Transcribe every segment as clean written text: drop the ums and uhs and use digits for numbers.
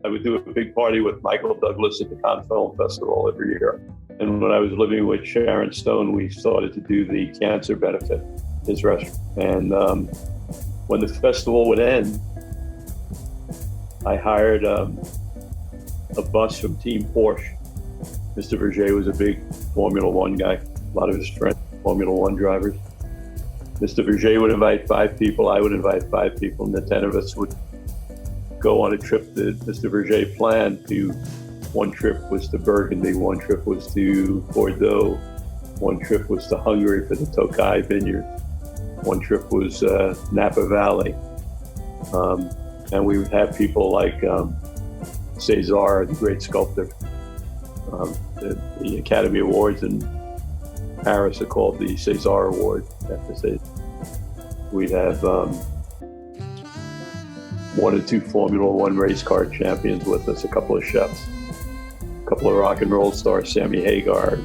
I would do a big party with Michael Douglas at the Cannes Film Festival every year. And when I was living with Sharon Stone, we started to do the cancer benefit, his restaurant. And when the festival would end, I hired a bus from Team Porsche. Mr. Verger was a big Formula One guy, a lot of his friends, Formula One drivers. Mr. Verger would invite 5 people, I would invite 5 people, and the 10 of us would go on a trip that Mr. Verger planned to. One trip was to Burgundy, one trip was to Bordeaux, one trip was to Hungary for the Tokai Vineyard, one trip was Napa Valley. And we would have people like César, the great sculptor. The Academy Awards in Paris are called the César Award. We'd have 1 or 2 Formula One race car champions with us, a couple of chefs, a couple of rock and roll stars, Sammy Hagar,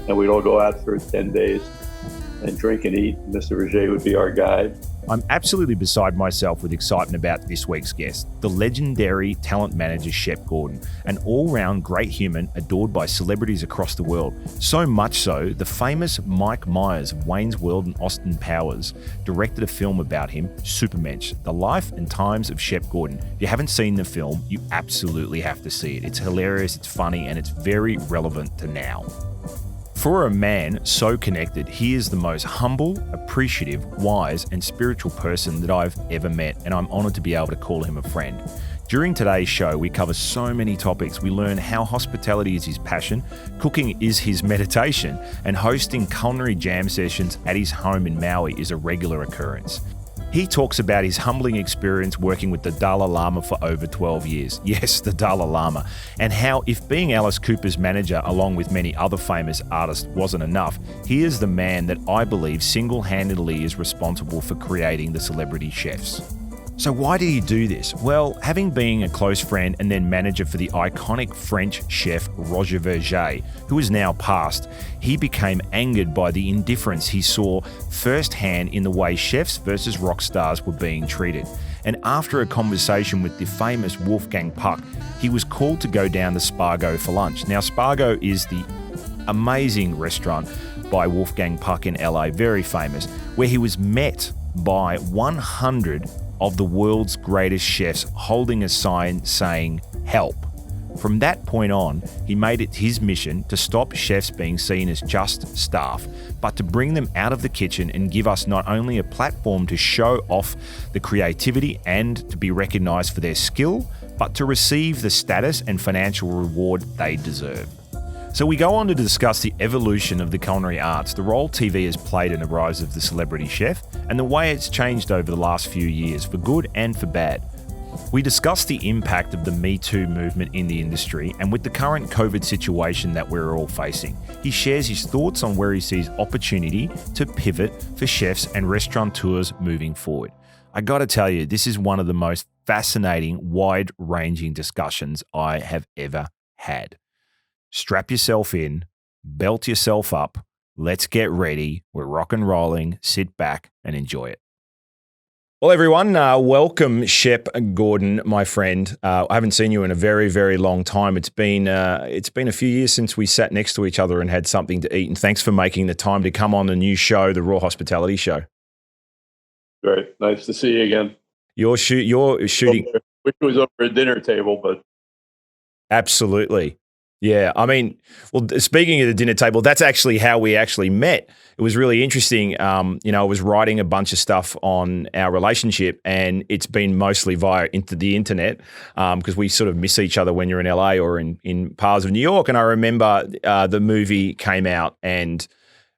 and we'd all go out for 10 days and drink and eat. Mr. Verger would be our guide. I'm absolutely beside myself with excitement about this week's guest, the legendary talent manager Shep Gordon, an all-round great human adored by celebrities across the world. So much so, the famous Mike Myers of Wayne's World and Austin Powers directed a film about him, Supermensch, The Life and Times of Shep Gordon. If you haven't seen the film, you absolutely have to see it. It's hilarious, it's funny, and it's very relevant to now. For a man so connected, he is the most humble, appreciative, wise, and spiritual person that I've ever met, and I'm honoured to be able to call him a friend. During today's show, we cover so many topics. We learn how hospitality is his passion, cooking is his meditation, and hosting culinary jam sessions at his home in Maui is a regular occurrence. He talks about his humbling experience working with the Dalai Lama for over 12 years. Yes, the Dalai Lama. And how if being Alice Cooper's manager along with many other famous artists wasn't enough, he is the man that I believe single-handedly is responsible for creating the celebrity chefs. So why did he do this? Well, having been a close friend and then manager for the iconic French chef Roger Verger, who is now passed, he became angered by the indifference he saw firsthand in the way chefs versus rock stars were being treated. And after a conversation with the famous Wolfgang Puck, he was called to go down to Spargo for lunch. Now, Spargo is the amazing restaurant by Wolfgang Puck in LA, very famous, where he was met by 100 of the world's greatest chefs holding a sign saying, "Help." From that point on, he made it his mission to stop chefs being seen as just staff, but to bring them out of the kitchen and give us not only a platform to show off the creativity and to be recognized for their skill, but to receive the status and financial reward they deserve. So we go on to discuss the evolution of the culinary arts, the role TV has played in the rise of the celebrity chef, and the way it's changed over the last few years, for good and for bad. We discuss the impact of the Me Too movement in the industry and with the current COVID situation that we're all facing. He shares his thoughts on where he sees opportunity to pivot for chefs and restaurateurs moving forward. I gotta tell you, this is one of the most fascinating, wide-ranging discussions I have ever had. Strap yourself in, belt yourself up, let's get ready, we're rock and rolling, sit back and enjoy it. Well, everyone, welcome Shep Gordon, my friend. I haven't seen you in a very, very long time. It's been a few years since we sat next to each other and had something to eat, and thanks for making the time to come on the new show, the Raw Hospitality Show. Very nice to see you again. You're shooting. Wish it was over a dinner table, but absolutely. Yeah, I mean, well, speaking of the dinner table, that's actually how we actually met. It was really interesting. I was writing a bunch of stuff on our relationship, and it's been mostly via the internet because we sort of miss each other when you're in LA or in parts of New York. And I remember the movie came out, and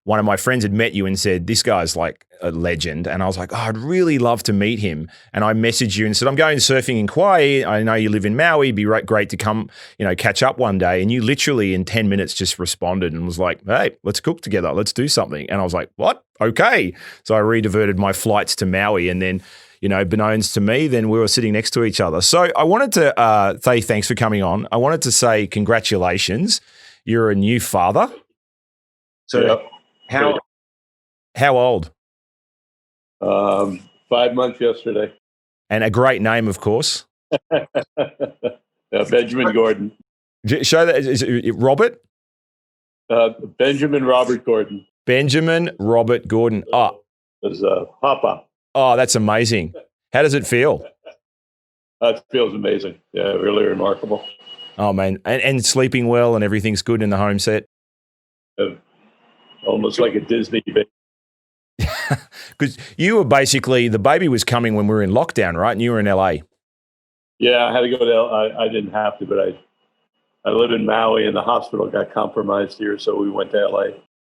one of my friends had met you and said, "This guy's like a legend." And I was like, "Oh, I'd really love to meet him." And I messaged you and said, "I'm going surfing in Kauai. I know you live in Maui. It'd be great to come, catch up one day." And you literally in 10 minutes just responded and was like, "Hey, let's cook together. Let's do something." And I was like, "What? Okay." So I rediverted my flights to Maui, and then, beknownst to me, then we were sitting next to each other. So I wanted to say thanks for coming on. I wanted to say congratulations. You're a new father. So yep. How old? 5 months yesterday. And a great name, of course. Benjamin Gordon. Show that. Is it Robert? Benjamin Robert Gordon. Benjamin Robert Gordon. As Papa. Oh, that's amazing. How does it feel? It feels amazing. Yeah, really remarkable. Oh, man. And sleeping well and everything's good in the home set? Almost like a Disney baby. Because you were basically, the baby was coming when we were in lockdown, right? And you were in LA. Yeah, I had to go to LA. I didn't have to, but I live in Maui and the hospital got compromised here, so we went to LA.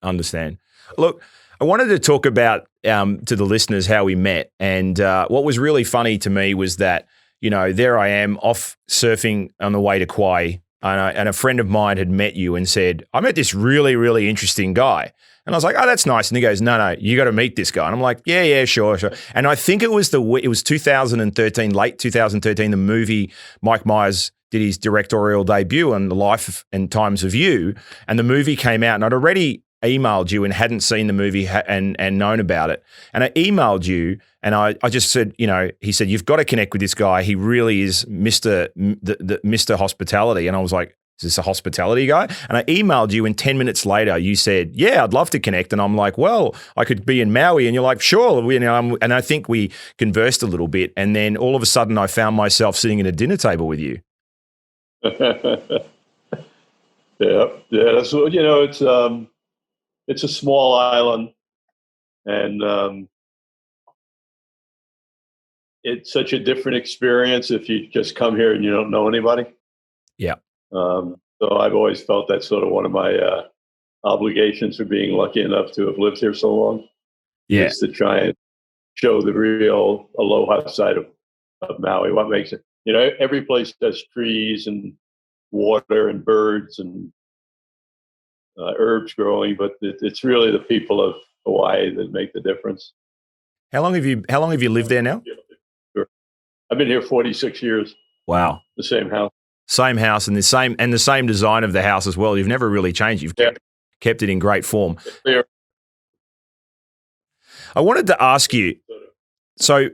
Understand. Look, I wanted to talk about to the listeners how we met. And what was really funny to me was that, there I am off surfing on the way to Kauai, and a friend of mine had met you and said, I met this really, really interesting guy. And I was like, oh, that's nice. And he goes, no, you got to meet this guy. And I'm like, yeah, sure. And I think it was 2013, late 2013, the movie Mike Myers did his directorial debut on The Life and Times of You. And the movie came out, and I'd already emailed you and hadn't seen the movie and known about it. And I emailed you, and I just said, he said, you've got to connect with this guy. He really is Mr. Hospitality. And I was like, is this a hospitality guy? And I emailed you, and 10 minutes later, you said, yeah, I'd love to connect. And I'm like, well, I could be in Maui. And you're like, sure. And I think we conversed a little bit. And then all of a sudden, I found myself sitting at a dinner table with you. Yeah. That's it's a small island, and it's such a different experience if you just come here and you don't know anybody. Yeah. So I've always felt that's sort of one of my obligations for being lucky enough to have lived here so long. Yeah. Is to try and show the real aloha side of Maui. What makes it, every place has trees and water and birds and herbs growing, but it's really the people of Hawaii that make the difference. How long have you lived there now? Sure. I've been here 46 years. Wow. The same house. Same house and the same design of the house as well. You've never really changed. You've kept it in great form. Yeah. I wanted to ask you, so,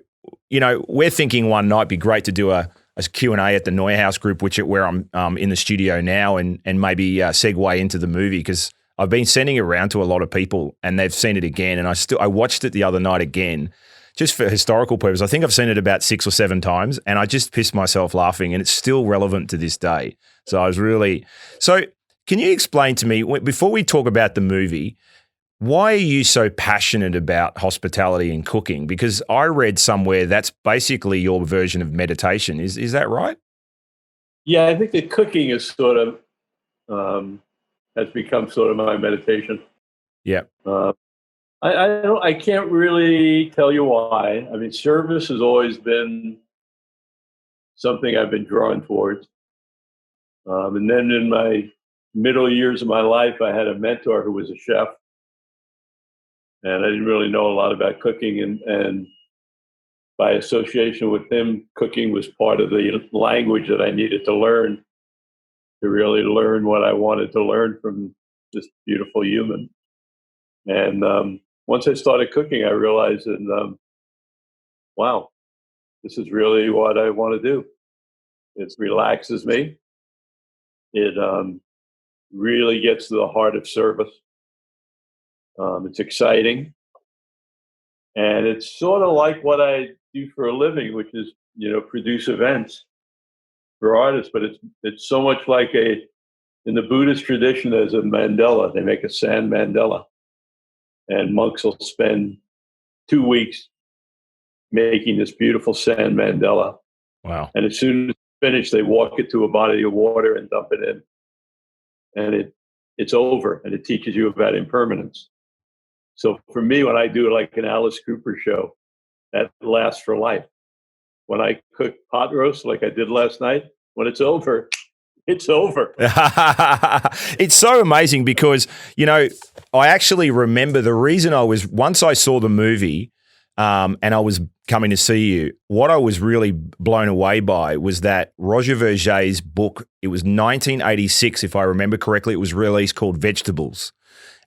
we're thinking one night it'd be great to do a Q&A at the Neuhaus group, where I'm in the studio now, and maybe segue into the movie, because I've been sending it around to a lot of people and they've seen it again. And I watched it the other night again, just for historical purposes. I think I've seen it about 6 or 7 times, and I just pissed myself laughing, and it's still relevant to this day. So can you explain to me, before we talk about the movie, why are you so passionate about hospitality and cooking? Because I read somewhere that's basically your version of meditation. Is that right? Yeah, I think that cooking is sort of has become sort of my meditation. Yeah. I can't really tell you why. I mean, service has always been something I've been drawn towards. And then in my middle years of my life, I had a mentor who was a chef. And I didn't really know a lot about cooking, and by association with him, cooking was part of the language that I needed to learn to really learn what I wanted to learn from this beautiful human. And once I started cooking, I realized that, wow, this is really what I want to do. It relaxes me. It really gets to the heart of service. It's exciting, and it's sort of like what I do for a living, which is, produce events for artists. But it's so much like in the Buddhist tradition, there's a mandala. They make a sand mandala, and monks will spend 2 weeks making this beautiful sand mandala. Wow! And as soon as it's finished, they walk it to a body of water and dump it in, and it's over. And it teaches you about impermanence. So for me, when I do like an Alice Cooper show, that lasts for life. When I cook pot roast like I did last night, when it's over, it's over. It's so amazing because, I actually remember the reason once I saw the movie and I was coming to see you, what I was really blown away by was that Roger Verget's book, it was 1986, if I remember correctly, it was released, called Vegetables.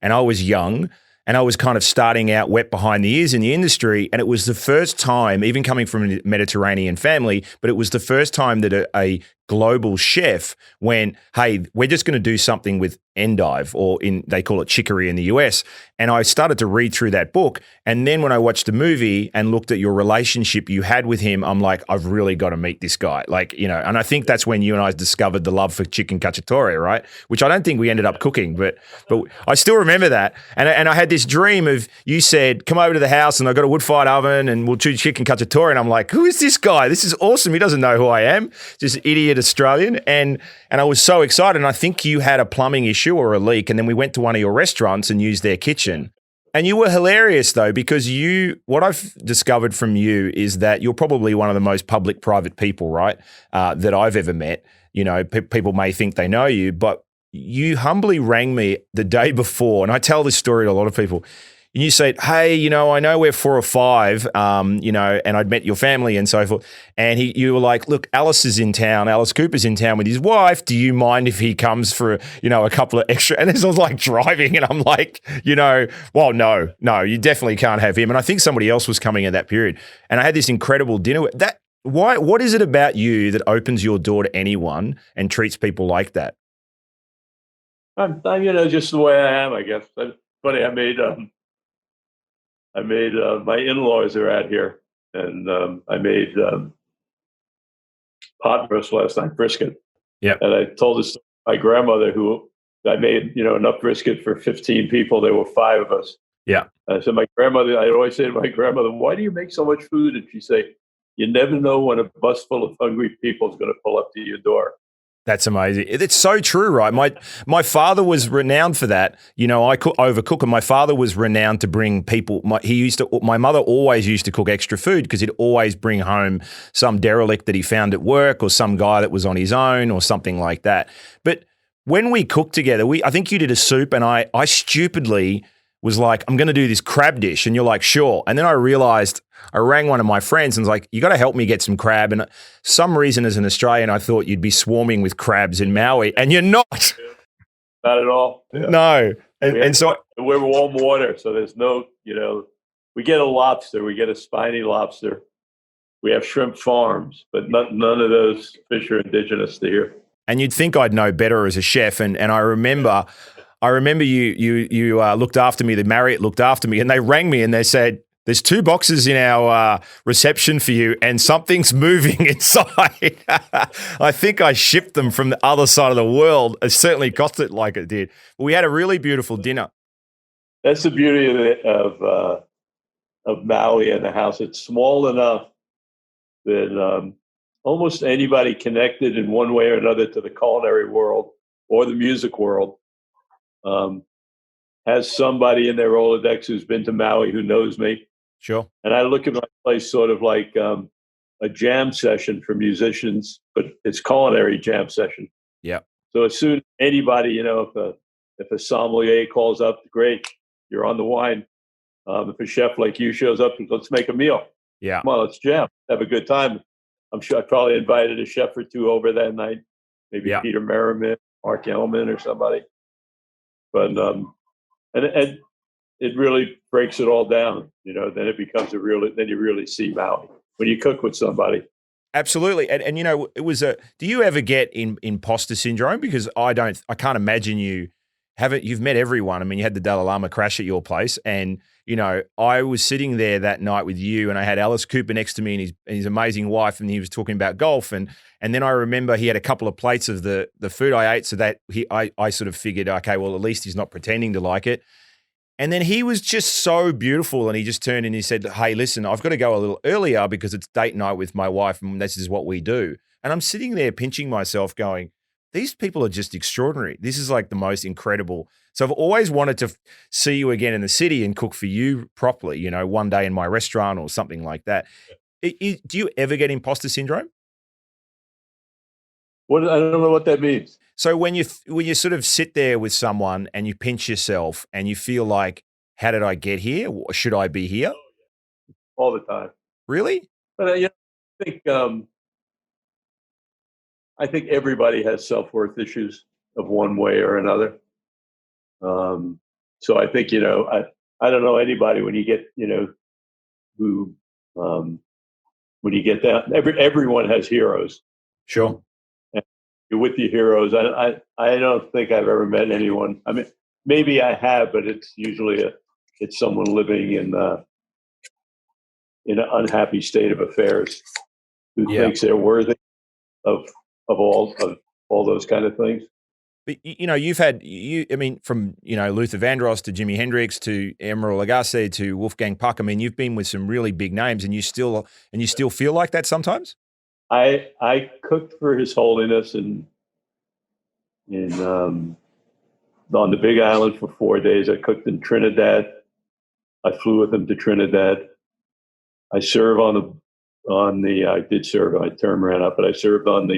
And I was young. And I was kind of starting out wet behind the ears in the industry. And it was the first time, even coming from a Mediterranean family, but it was the first time that a global chef went, hey, we're just going to do something with endive, or they call it chicory in the US. And I started to read through that book. And then when I watched the movie and looked at your relationship you had with him, I'm like, I've really got to meet this guy. Like, and I think that's when you and I discovered the love for chicken cacciatore, right? Which I don't think we ended up cooking, but I still remember that. And I had this dream of, you said, come over to the house and I've got a wood-fired oven and we'll do chicken cacciatore. And I'm like, who is this guy? This is awesome. He doesn't know who I am. Just idiot Australian. And I was so excited. And I think you had a plumbing issue or a leak. And then we went to one of your restaurants and used their kitchen. And you were hilarious, though, because what I've discovered from you is that you're probably one of the most public, private people, right, that I've ever met. People may think they know you, but you humbly rang me the day before. And I tell this story to a lot of people. And you said, hey, I know we're 4 or 5, and I'd met your family and so forth. And you were like, look, Alice Cooper's in town with his wife. Do you mind if he comes for, a couple of extra? And this was like driving. And I'm like, well, no, you definitely can't have him. And I think somebody else was coming at that period. And I had this incredible dinner. What is it about you that opens your door to anyone and treats people like that? I'm just the way I am, I guess. Funny, I made my in-laws are out here, and I made pot roast last night, brisket. Yeah. And I told this to my grandmother, who I made, enough brisket for 15 people. There were 5 of us. Yeah. And so I'd always say to my grandmother, why do you make so much food? And she'd say, you never know when a bus full of hungry people is going to pull up to your door. That's amazing. It's so true, right? My father was renowned for that. I overcook, and my father was renowned to bring people. My mother always used to cook extra food because he'd always bring home some derelict that he found at work, or some guy that was on his own, or something like that. But when we cooked together, I think you did a soup, and I stupidly was like, I'm going to do this crab dish, and you're like, sure. And then I realized, I rang one of my friends and was like, you got to help me get some crab. And some reason as an Australian, I thought you'd be swarming with crabs in Maui, and you're not. Not at all. Yeah. No. And so we're warm water, so there's no, we get a lobster, we get a spiny lobster. We have shrimp farms, but none of those fish are indigenous to here. And you'd think I'd know better as a chef. And I remember you looked after me, the Marriott looked after me, and they rang me and they said, there's 2 boxes in our reception for you, and something's moving inside. I think I shipped them from the other side of the world. It certainly cost it like it did. But we had a really beautiful dinner. That's the beauty of Maui and the house. It's small enough that almost anybody connected in one way or another to the culinary world or the music world has somebody in their Rolodex who's been to Maui, who knows me. Sure. And I look at my place sort of like a jam session for musicians, but it's culinary jam session. Yeah. So as soon as anybody, if a sommelier calls up, great, you're on the wine. If a chef like you shows up, let's make a meal. Yeah. Come on, let's jam, have a good time. I'm sure I probably invited a chef or 2 over that night, maybe Peter Merriman, Mark Ellman, or somebody. But and it really breaks it all down, then it becomes then you really see Maui when you cook with somebody. Absolutely. And it was do you ever get imposter syndrome? Because I can't imagine you've met everyone. I mean, you had the Dalai Lama crash at your place, and, I was sitting there that night with you, and I had Alice Cooper next to me and his amazing wife, and he was talking about golf. And then I remember he had a couple of plates of the food I ate, so that I sort of figured, okay, well, at least he's not pretending to like it. And then he was just so beautiful, and he just turned and he said, hey, listen, I've got to go a little earlier because it's date night with my wife, and this is what we do. And I'm sitting there pinching myself going, these people are just extraordinary. This is like the most incredible. So I've always wanted to see you again in the city and cook for you properly, one day in my restaurant or something like that. Do you ever get imposter syndrome? I don't know what that means. So when you sort of sit there with someone and you pinch yourself and you feel like, how did I get here? Should I be here? All the time. Really? But I think everybody has self-worth issues of one way or another. So I think, I don't know anybody when you get, who, when you get down, everyone has heroes. Sure. And you're with your heroes. I don't think I've ever met anyone. I mean, maybe I have, but it's usually it's someone living in an unhappy state of affairs who thinks they're worthy of all those kind of things. But you've had I mean, from Luther Vandross to Jimi Hendrix to Emeril Lagasse to Wolfgang Puck. I mean, you've been with some really big names, and you still feel like that sometimes. I cooked for His Holiness on the Big Island for 4 days. I cooked in Trinidad. I flew with him to Trinidad. I serve I did serve. My term ran up, but I served on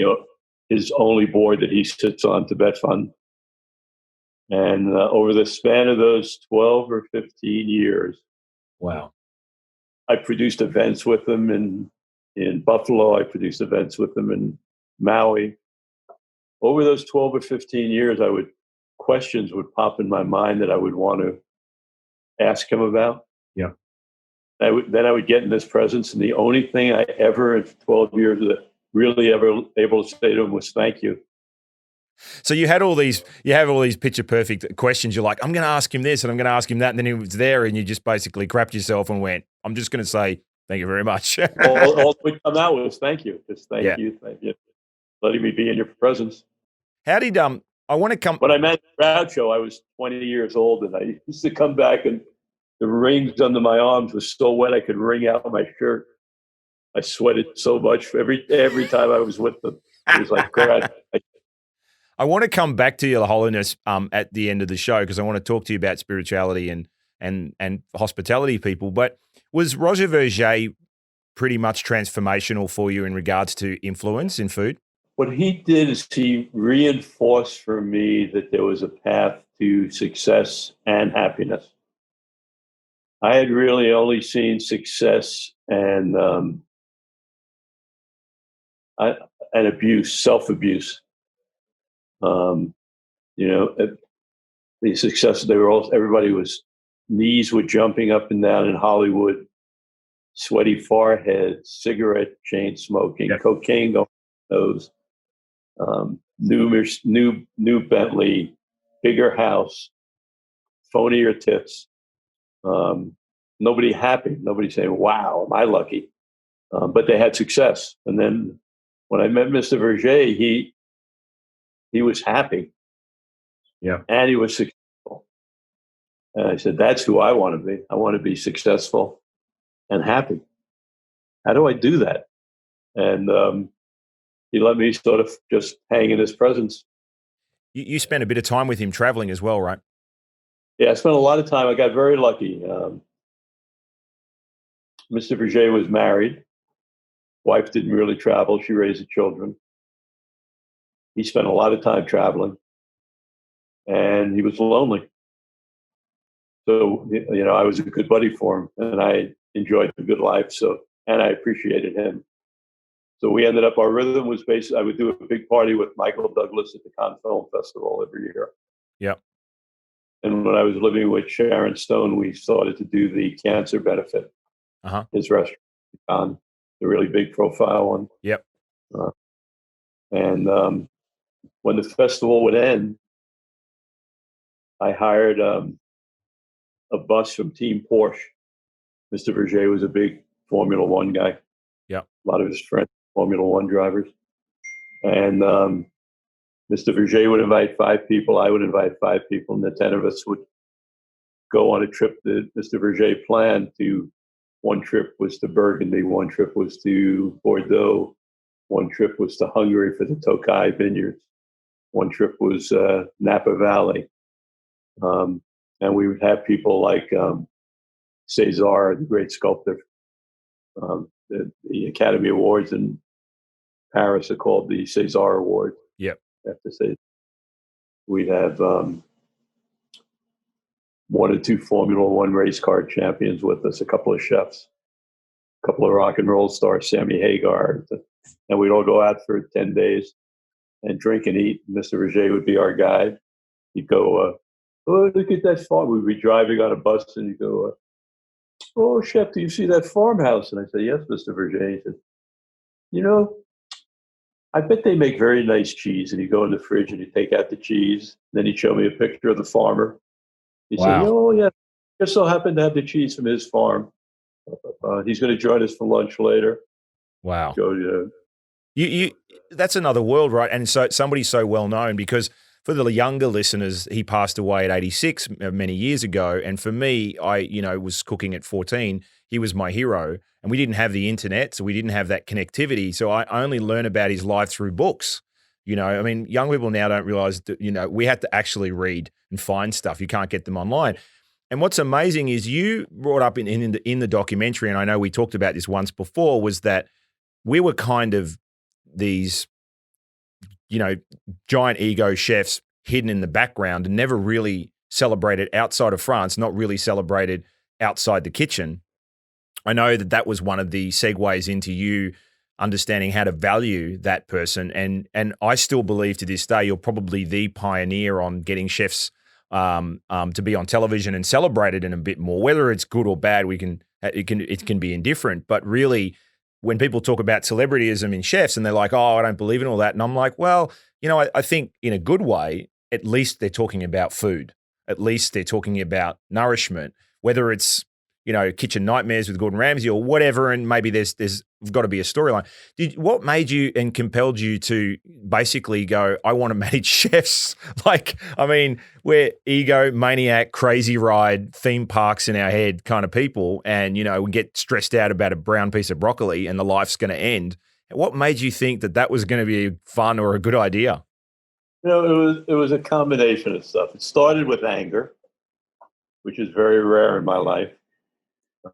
his only board that he sits on, Tibet Fund. And over the span of those 12 or 15 years, wow, I produced events with him in Buffalo. I produced events with him in Maui. Over those 12 or 15 years, questions would pop in my mind that I would want to ask him about. Yeah. Then I would get in his presence, and the only thing I ever in 12 years that really ever able to say to him was thank you. So you have all these picture perfect questions. You're like, I'm going to ask him this and I'm going to ask him that. And then he was there and you just basically crapped yourself and went, I'm just going to say, thank you very much. all that would come out was thank you. Just thank you. Letting me be in your presence. How did, I want to come. When I met Groucho, I was 20 years old, and I used to come back and the rings under my arms were so wet I could wring out my shirt. I sweated so much every time I was with them. It was like, I want to come back to Your Holiness at the end of the show because I want to talk to you about spirituality and hospitality people. But was Roger Verger pretty much transformational for you in regards to influence in food? What he did is he reinforced for me that there was a path to success and happiness. I had really only seen success and abuse, self-abuse. The success, knees were jumping up and down in Hollywood, sweaty forehead, cigarette chain smoking, cocaine going nose, new Bentley, bigger house, phonier tits. Nobody happy. Nobody saying, wow, am I lucky? But they had success. And then when I met Mr. Verger, he was happy. Yeah. And he was successful. And I said, that's who I want to be. I want to be successful and happy. How do I do that? And he let me sort of just hang in his presence. You spent a bit of time with him traveling as well, right? Yeah, I spent a lot of time. I got very lucky. Mr. Verger was married. Wife didn't really travel. She raised the children. He spent a lot of time traveling. And he was lonely. So, I was a good buddy for him, and I enjoyed the good life. And I appreciated him. So we ended up, our rhythm was based, I would do a big party with Michael Douglas at the Cannes Film Festival every year. Yeah. And when I was living with Sharon Stone, we started to do the cancer benefit. His restaurant, Cannes, a really big profile one. Yep. And when the festival would end, I hired a bus from Team Porsche. Mr. Verger was a big Formula One guy. Yeah. A lot of his friends, Formula One drivers. And Mr. Verger would invite 5 people. I would invite 5 people. And the 10 of us would go on a trip that Mr. Verger planned to. One trip was to Burgundy. One trip was to Bordeaux. One trip was to Hungary for the Tokai vineyards. One trip was Napa Valley. And we would have people like César, the great sculptor. The Academy Awards in Paris are called the César Awards. Yep. I have to say, we'd have 1 or 2 Formula One race car champions with us, a couple of chefs, a couple of rock and roll stars, Sammy Hagar, and we'd all go out for 10 days and drink and eat. Mr. Verger would be our guide. He'd go, oh, look at that farm. We'd be driving on a bus, and he'd go, oh, chef, do you see that farmhouse? And I said, yes, Mr. Verger. He said, I bet they make very nice cheese. And you go in the fridge and you take out the cheese. Then he'd show me a picture of the farmer. He'd say, Wow. oh, yeah, just so happened to have the cheese from his farm. He's going to join us for lunch later. Wow. Go to You that's another world, right? And so somebody so well known, because for the younger listeners, he passed away at 86 many years ago. And for me, I, was cooking at 14. He was my hero, and we didn't have the internet, so we didn't have that connectivity. So I only learn about his life through books. I mean, young people now don't realize that, we had to actually read and find stuff. You can't get them online. And what's amazing is you brought up in the documentary, and I know we talked about this once before, was that we were kind of these, giant ego chefs hidden in the background and never really celebrated outside of France, not really celebrated outside the kitchen. I know that was one of the segues into you understanding how to value that person. And I still believe to this day, you're probably the pioneer on getting chefs to be on television and celebrated in a bit more. Whether it's good or bad, it can be indifferent. But really, when people talk about celebrityism in chefs and they're like, oh, I don't believe in all that. And I'm like, well, I think in a good way, at least they're talking about food. At least they're talking about nourishment, whether it's, kitchen nightmares with Gordon Ramsay or whatever. And maybe there's got to be a storyline. What made you and compelled you to basically go, I want to manage chefs? We're ego, maniac, crazy ride, theme parks in our head kind of people. And, we get stressed out about a brown piece of broccoli and the life's going to end. What made you think that was going to be fun or a good idea? It was a combination of stuff. It started with anger, which is very rare in my life.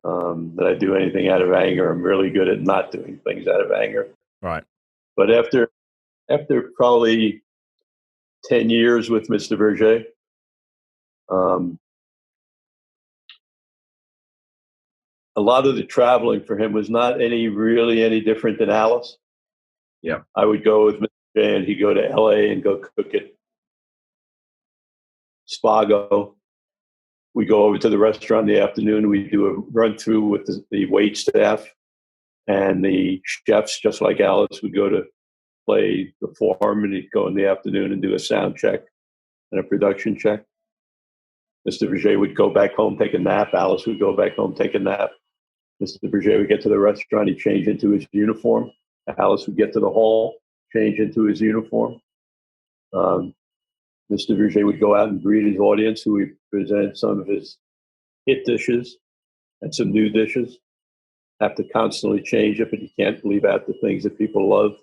That I do anything out of anger. I'm really good at not doing things out of anger. Right. But after probably 10 years with Mr. Berger, a lot of the traveling for him was not really any different than Alice. Yeah. I would go with Mr. Berger and he'd go to LA and go cook at Spago. We go over to the restaurant in the afternoon. We do a run through with the wait staff and the chefs, just like Alice would go to play the form, and he'd go in the afternoon and do a sound check and a production check. Mr. Berger would go back home, take a nap. Alice would go back home, take a nap. Mr. Berger would get to the restaurant, he'd change into his uniform. Alice would get to the hall, change into his uniform. Mr. Berger would go out and greet his audience, who would present some of his hit dishes and some new dishes. Have to constantly change it, but you can't leave out the things that people love,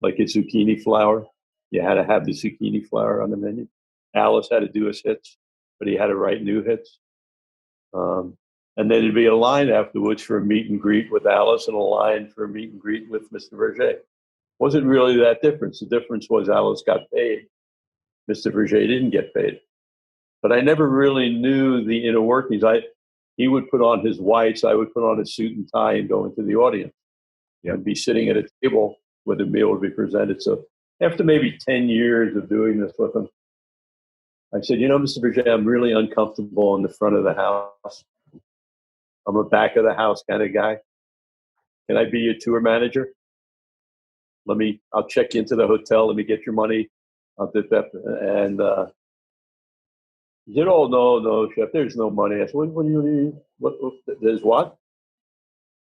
like his zucchini flour. You had to have the zucchini flour on the menu. Alice had to do his hits, but he had to write new hits. And then there'd be a line afterwards for a meet and greet with Alice and a line for a meet and greet with Mr. Berger. Wasn't really that difference. The difference was Alice got paid. Mr. Berger didn't get paid. But I never really knew the inner workings. He would put on his whites, I would put on a suit and tie and go into the audience. Yeah. And be sitting at a table where the meal would be presented. So after maybe 10 years of doing this with him, I said, Mr. Berger, I'm really uncomfortable in the front of the house. I'm a back of the house kind of guy. Can I be your tour manager? I'll check you into the hotel. Let me get your money. I'll do that. And he said, oh, no, chef, there's no money. I said, what do you need? What, there's what?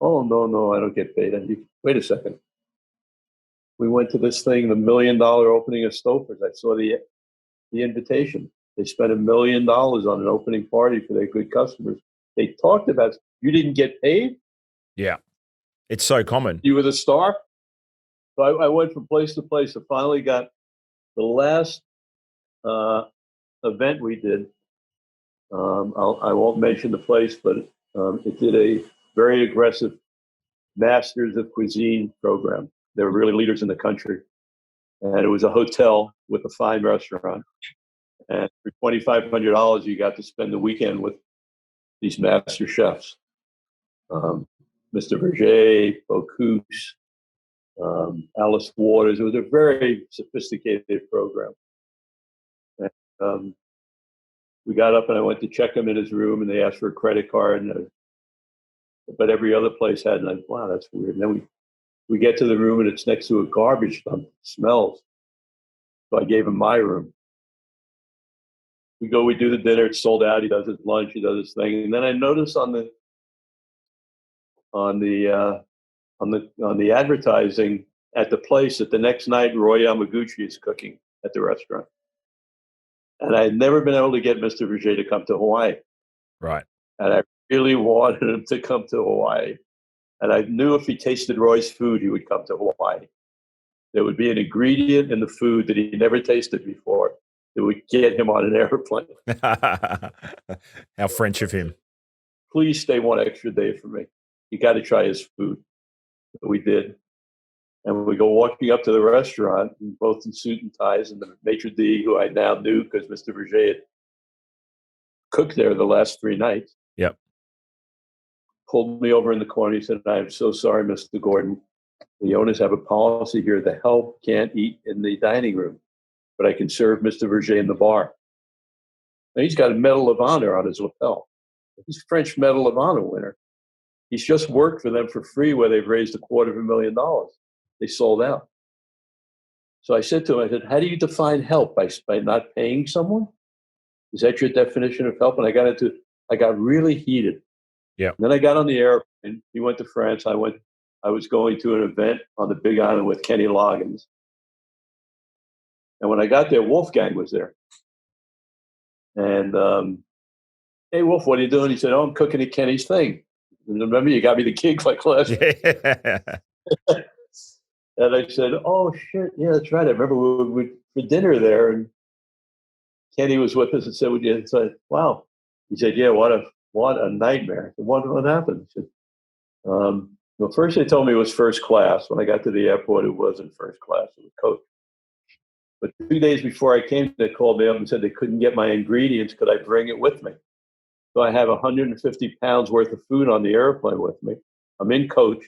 Oh, no, I don't get paid. And wait a second. We went to this thing, the $1 million opening of Stouffer's. I saw the invitation. They spent $1 million on an opening party for their good customers. They talked about, you didn't get paid? Yeah. It's so common. You were the star? So I went from place to place. I finally got the last event we did. I won't mention the place, but it did a very aggressive Masters of Cuisine program. They were really leaders in the country. And it was a hotel with a fine restaurant. And for $2,500, you got to spend the weekend with these master chefs. Mr. Berger, Bocuse, Alice Waters. It was a very sophisticated program. And, we got up and I went to check him in his room and they asked for a credit card. But every other place had, and wow, that's weird. And then We get to the room and it's next to a garbage dump. It smells. So I gave him my room. We do the dinner. It's sold out. He does his lunch. He does his thing. And then I noticed on the advertising at the place that the next night Roy Yamaguchi is cooking at the restaurant. And I had never been able to get Mr. Verger to come to Hawaii. Right. And I really wanted him to come to Hawaii. And I knew if he tasted Roy's food, he would come to Hawaii. There would be an ingredient in the food that he never tasted before that would get him on an airplane. How French of him. Please stay one extra day for me. You got to try his food. So we did. And we go walking up to the restaurant, both in suit and ties, and the maitre d', who I now knew because Mr. Verger had cooked there the last 3 nights. Yep. Pulled me over in the corner. He said, "I'm so sorry, Mr. Gordon. The owners have a policy here. The help can't eat in the dining room, but I can serve Mr. Verger in the bar." Now, he's got a Medal of Honor on his lapel. He's a French Medal of Honor winner. He's just worked for them for free where they've raised $250,000. They sold out. So I said to him, I said, "How do you define help? By not paying someone? Is that your definition of help?" And I got really heated. Yeah. Then I got on the airplane. He went to France. I was going to an event on the Big Island with Kenny Loggins. And when I got there, Wolfgang was there. And, "Hey, Wolf, what are you doing?" He said, "Oh, I'm cooking at Kenny's thing. And remember, you got me the gig like last week." And I said, "Oh, shit. Yeah, that's right. I remember we were for dinner there. And Kenny was with us and said, would you?" said, "Wow." He said, "Yeah, what a nightmare." I said, what happened?" He said, well, first they told me it was first class. When I got to the airport, it wasn't first class. It was coach. But 2 days before I came, they called me up and said they couldn't get my ingredients. Could I bring it with me? So I have 150 pounds worth of food on the airplane with me. I'm in coach.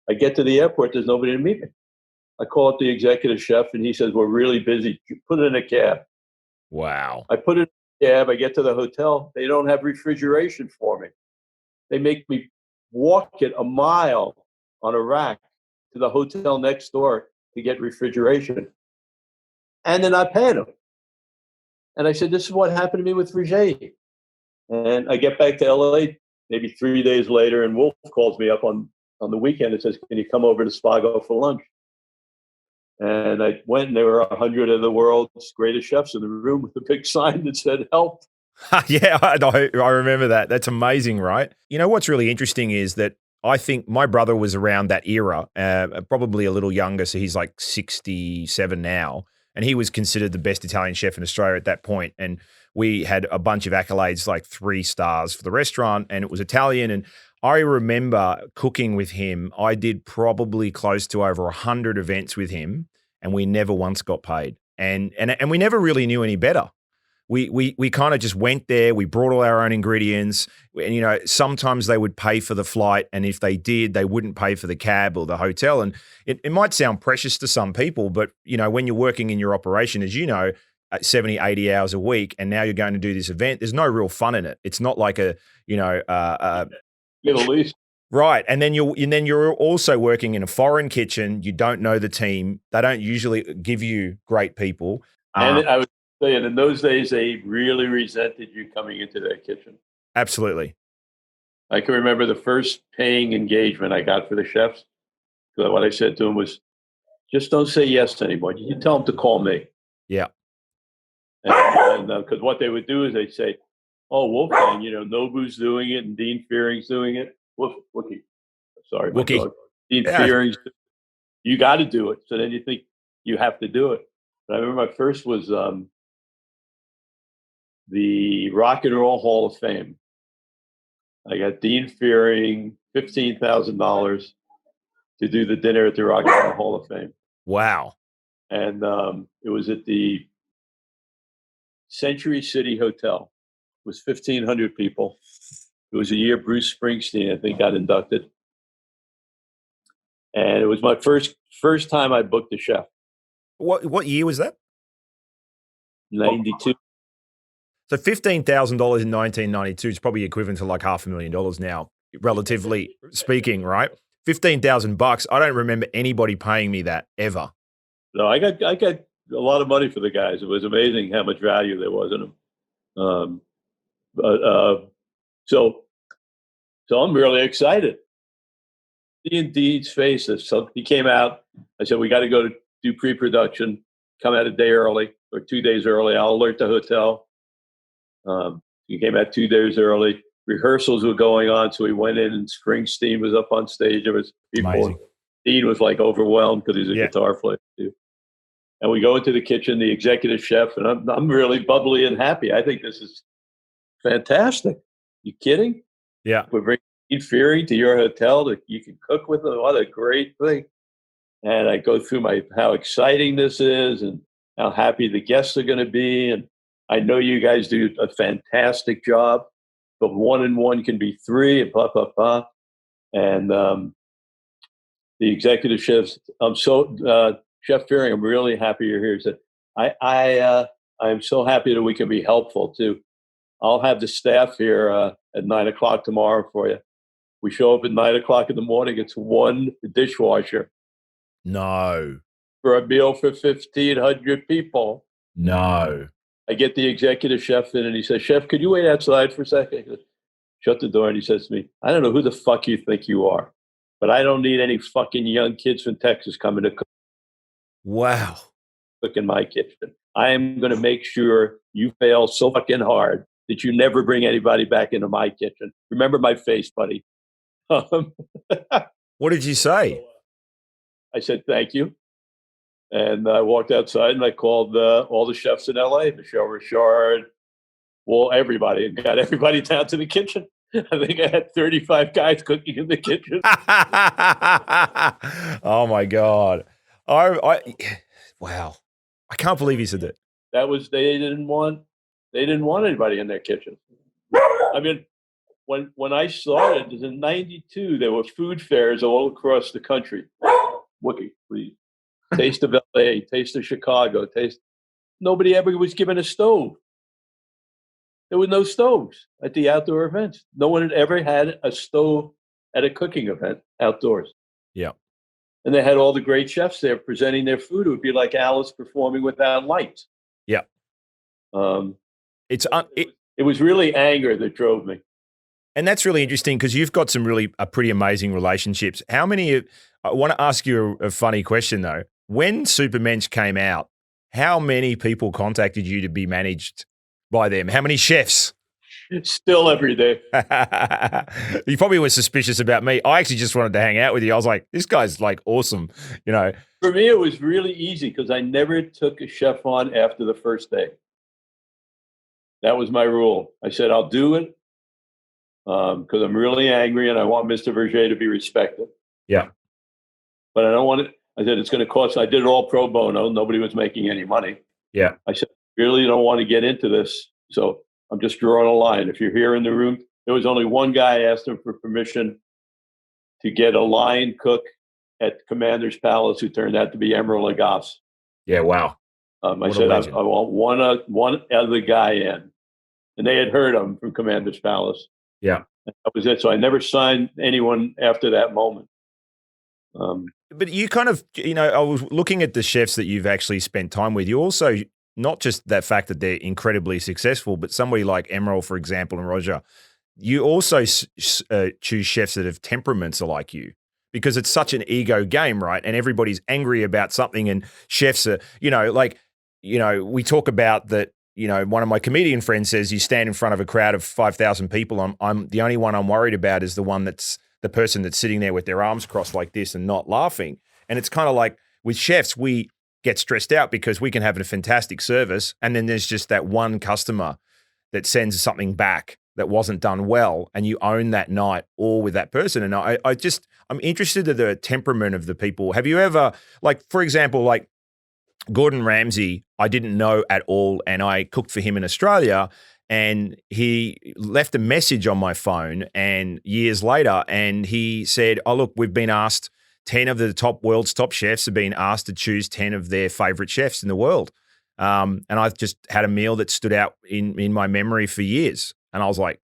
I get to the airport. There's nobody to meet me. I call up the executive chef, and he says, "We're really busy. Put it in a cab." Wow. I put it in a cab. I get to the hotel. They don't have refrigeration for me. They make me walk it a mile on a rack to the hotel next door to get refrigeration. And they're not paying them. And I said, "This is what happened to me with Verger." And I get back to LA maybe 3 days later, and Wolf calls me up on the weekend and says, "Can you come over to Spago for lunch?" And I went, and there were 100 of the world's greatest chefs in the room with a big sign that said "Help." Yeah, I remember that. That's amazing, right? You know, what's really interesting is that I think my brother was around that era, probably a little younger, so he's like 67 now, and he was considered the best Italian chef in Australia at that point. And we had a bunch of accolades, like 3 stars for the restaurant, and it was Italian. And I remember cooking with him. I did probably close to over 100 events with him, and we never once got paid. And we never really knew any better. We kind of just went there. We brought all our own ingredients, and you know, sometimes they would pay for the flight, and if they did, they wouldn't pay for the cab or the hotel. And it might sound precious to some people, but you know, when you're working in your operation, as you know, 70, 80 hours a week, and now you're going to do this event, there's no real fun in it. It's not like Middle East. Right. And then you're also working in a foreign kitchen. You don't know the team. They don't usually give you great people. And I was saying, in those days, they really resented you coming into their kitchen. Absolutely. I can remember the first paying engagement I got for the chefs. So what I said to them was, "Just don't say yes to anybody. You tell them to call me." Yeah. And because what they would do is they'd say, "Oh, Wolfgang, you know, Nobu's doing it and Dean Fearing's doing it." Wookie. Sorry, my Wookie. dog. Dean Fearing's. You got to do it. So then you think you have to do it. But I remember my first was the Rock and Roll Hall of Fame. I got Dean Fearing $15,000 to do the dinner at the Rock and Roll Hall of Fame. Wow. And it was at the Century City Hotel. It was 1,500 people. It was a year Bruce Springsteen, I think, got inducted. And it was my first time I booked a chef. What year was that? 92. So $15,000 in 1992 is probably equivalent to like $500,000 now, relatively speaking, right? $15,000. I don't remember anybody paying me that ever. No, I got a lot of money for the guys. It was amazing how much value there was in them. But so I'm really excited. D&D's face. So he came out. I said, we got to go to do pre-production. Come out a day early or 2 days early. I'll alert the hotel. He came out 2 days early. Rehearsals were going on, so we went in, and Springsteen was up on stage. There was people. Amazing. Dean was like overwhelmed because he's a guitar player too. And we go into the kitchen, the executive chef, and I'm really bubbly and happy. I think this is fantastic. You kidding? Yeah. We're bringing Dean Fury to your hotel that you can cook with them. What a great thing. And I go through how exciting this is and how happy the guests are going to be. And I know you guys do a fantastic job, but 1 and 1 can be 3 and blah, blah, blah. And the executive chefs, Chef Fury, I'm really happy you're here. He said, I am so happy that we can be helpful too. I'll have the staff here at 9 o'clock tomorrow for you. We show up at 9 o'clock in the morning. It's 1 dishwasher. No. For a meal for 1,500 people. No. I get the executive chef in, and he says, Chef, could you wait outside for a second? I shut the door, and he says to me, I don't know who the fuck you think you are, but I don't need any fucking young kids from Texas coming to cook. Wow. Cook in my kitchen. I am going to make sure you fail so fucking hard that you never bring anybody back into my kitchen. Remember my face, buddy. What did you say? I said, thank you. And I walked outside and I called all the chefs in LA, Michelle Richard, everybody, and got everybody down to the kitchen. I think I had 35 guys cooking in the kitchen. Oh my God. Wow. I can't believe you said that. They didn't want anybody in their kitchen. I mean, when I started, it was in '92, there were food fairs all across the country. Wookie, please. Taste of LA, Taste of Chicago, Nobody ever was given a stove. There were no stoves at the outdoor events. No one had ever had a stove at a cooking event outdoors. Yeah. And they had all the great chefs there presenting their food. It would be like Alice performing without lights. Yeah. It was really anger that drove me. And that's really interesting because you've got some really pretty amazing relationships. I want to ask you a funny question though. When Supermensch came out, how many people contacted you to be managed by them? How many chefs? Still every day. You probably were suspicious about me. I actually just wanted to hang out with you. I was like, this guy's like awesome, you know. For me, it was really easy because I never took a chef on after the first day. That was my rule. I said, I'll do it because I'm really angry and I want Mr. Verger to be respected. Yeah. But I don't want it. I said, it's going to cost. I did it all pro bono. Nobody was making any money. Yeah. I said, really don't want to get into this. So I'm just drawing a line. If you're here in the room, there was only one guy asked him for permission to get a line cook at Commander's Palace who turned out to be Emeril Lagasse. Yeah, wow. I said, I want one other guy in. And they had heard him from Commander's Palace. Yeah. And that was it. So I never signed anyone after that moment. But you kind of, you know, I was looking at the chefs that you've actually spent time with. You also, not just that fact that they're incredibly successful, but somebody like Emeril, for example, and Roger, you also choose chefs that have temperaments like you because it's such an ego game, right? And everybody's angry about something and chefs are, you know, like, you know, we talk about that, you know, one of my comedian friends says you stand in front of a crowd of 5,000 people. I'm the only one I'm worried about is the person that's sitting there with their arms crossed like this and not laughing. And it's kind of like with chefs, we get stressed out because we can have a fantastic service. And then there's just that one customer that sends something back that wasn't done well. And you own that night all with that person. And I'm interested in the temperament of the people. Have you ever, like, for example, like Gordon Ramsay, I didn't know at all. And I cooked for him in Australia. And he left a message on my phone and years later, and he said, oh, look, we've been asked, 10 of the world's top chefs have been asked to choose 10 of their favorite chefs in the world. And I've just had a meal that stood out in my memory for years. And I was like,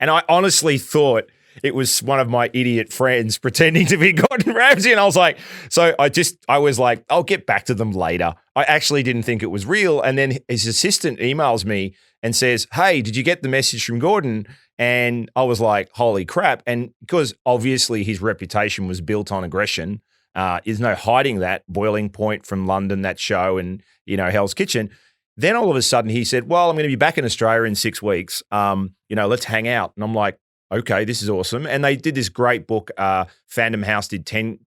and I honestly thought it was one of my idiot friends pretending to be Gordon Ramsay. And I was like, I was like, I'll get back to them later. I actually didn't think it was real. And then his assistant emails me and says, hey, did you get the message from Gordon? And I was like, holy crap. And because obviously his reputation was built on aggression, there's no hiding that. Boiling Point from London, that show, and, Hell's Kitchen. Then all of a sudden he said, well, I'm going to be back in Australia in 6 weeks. Let's hang out. And I'm like, okay, this is awesome. And they did this great book. Fandom House did 10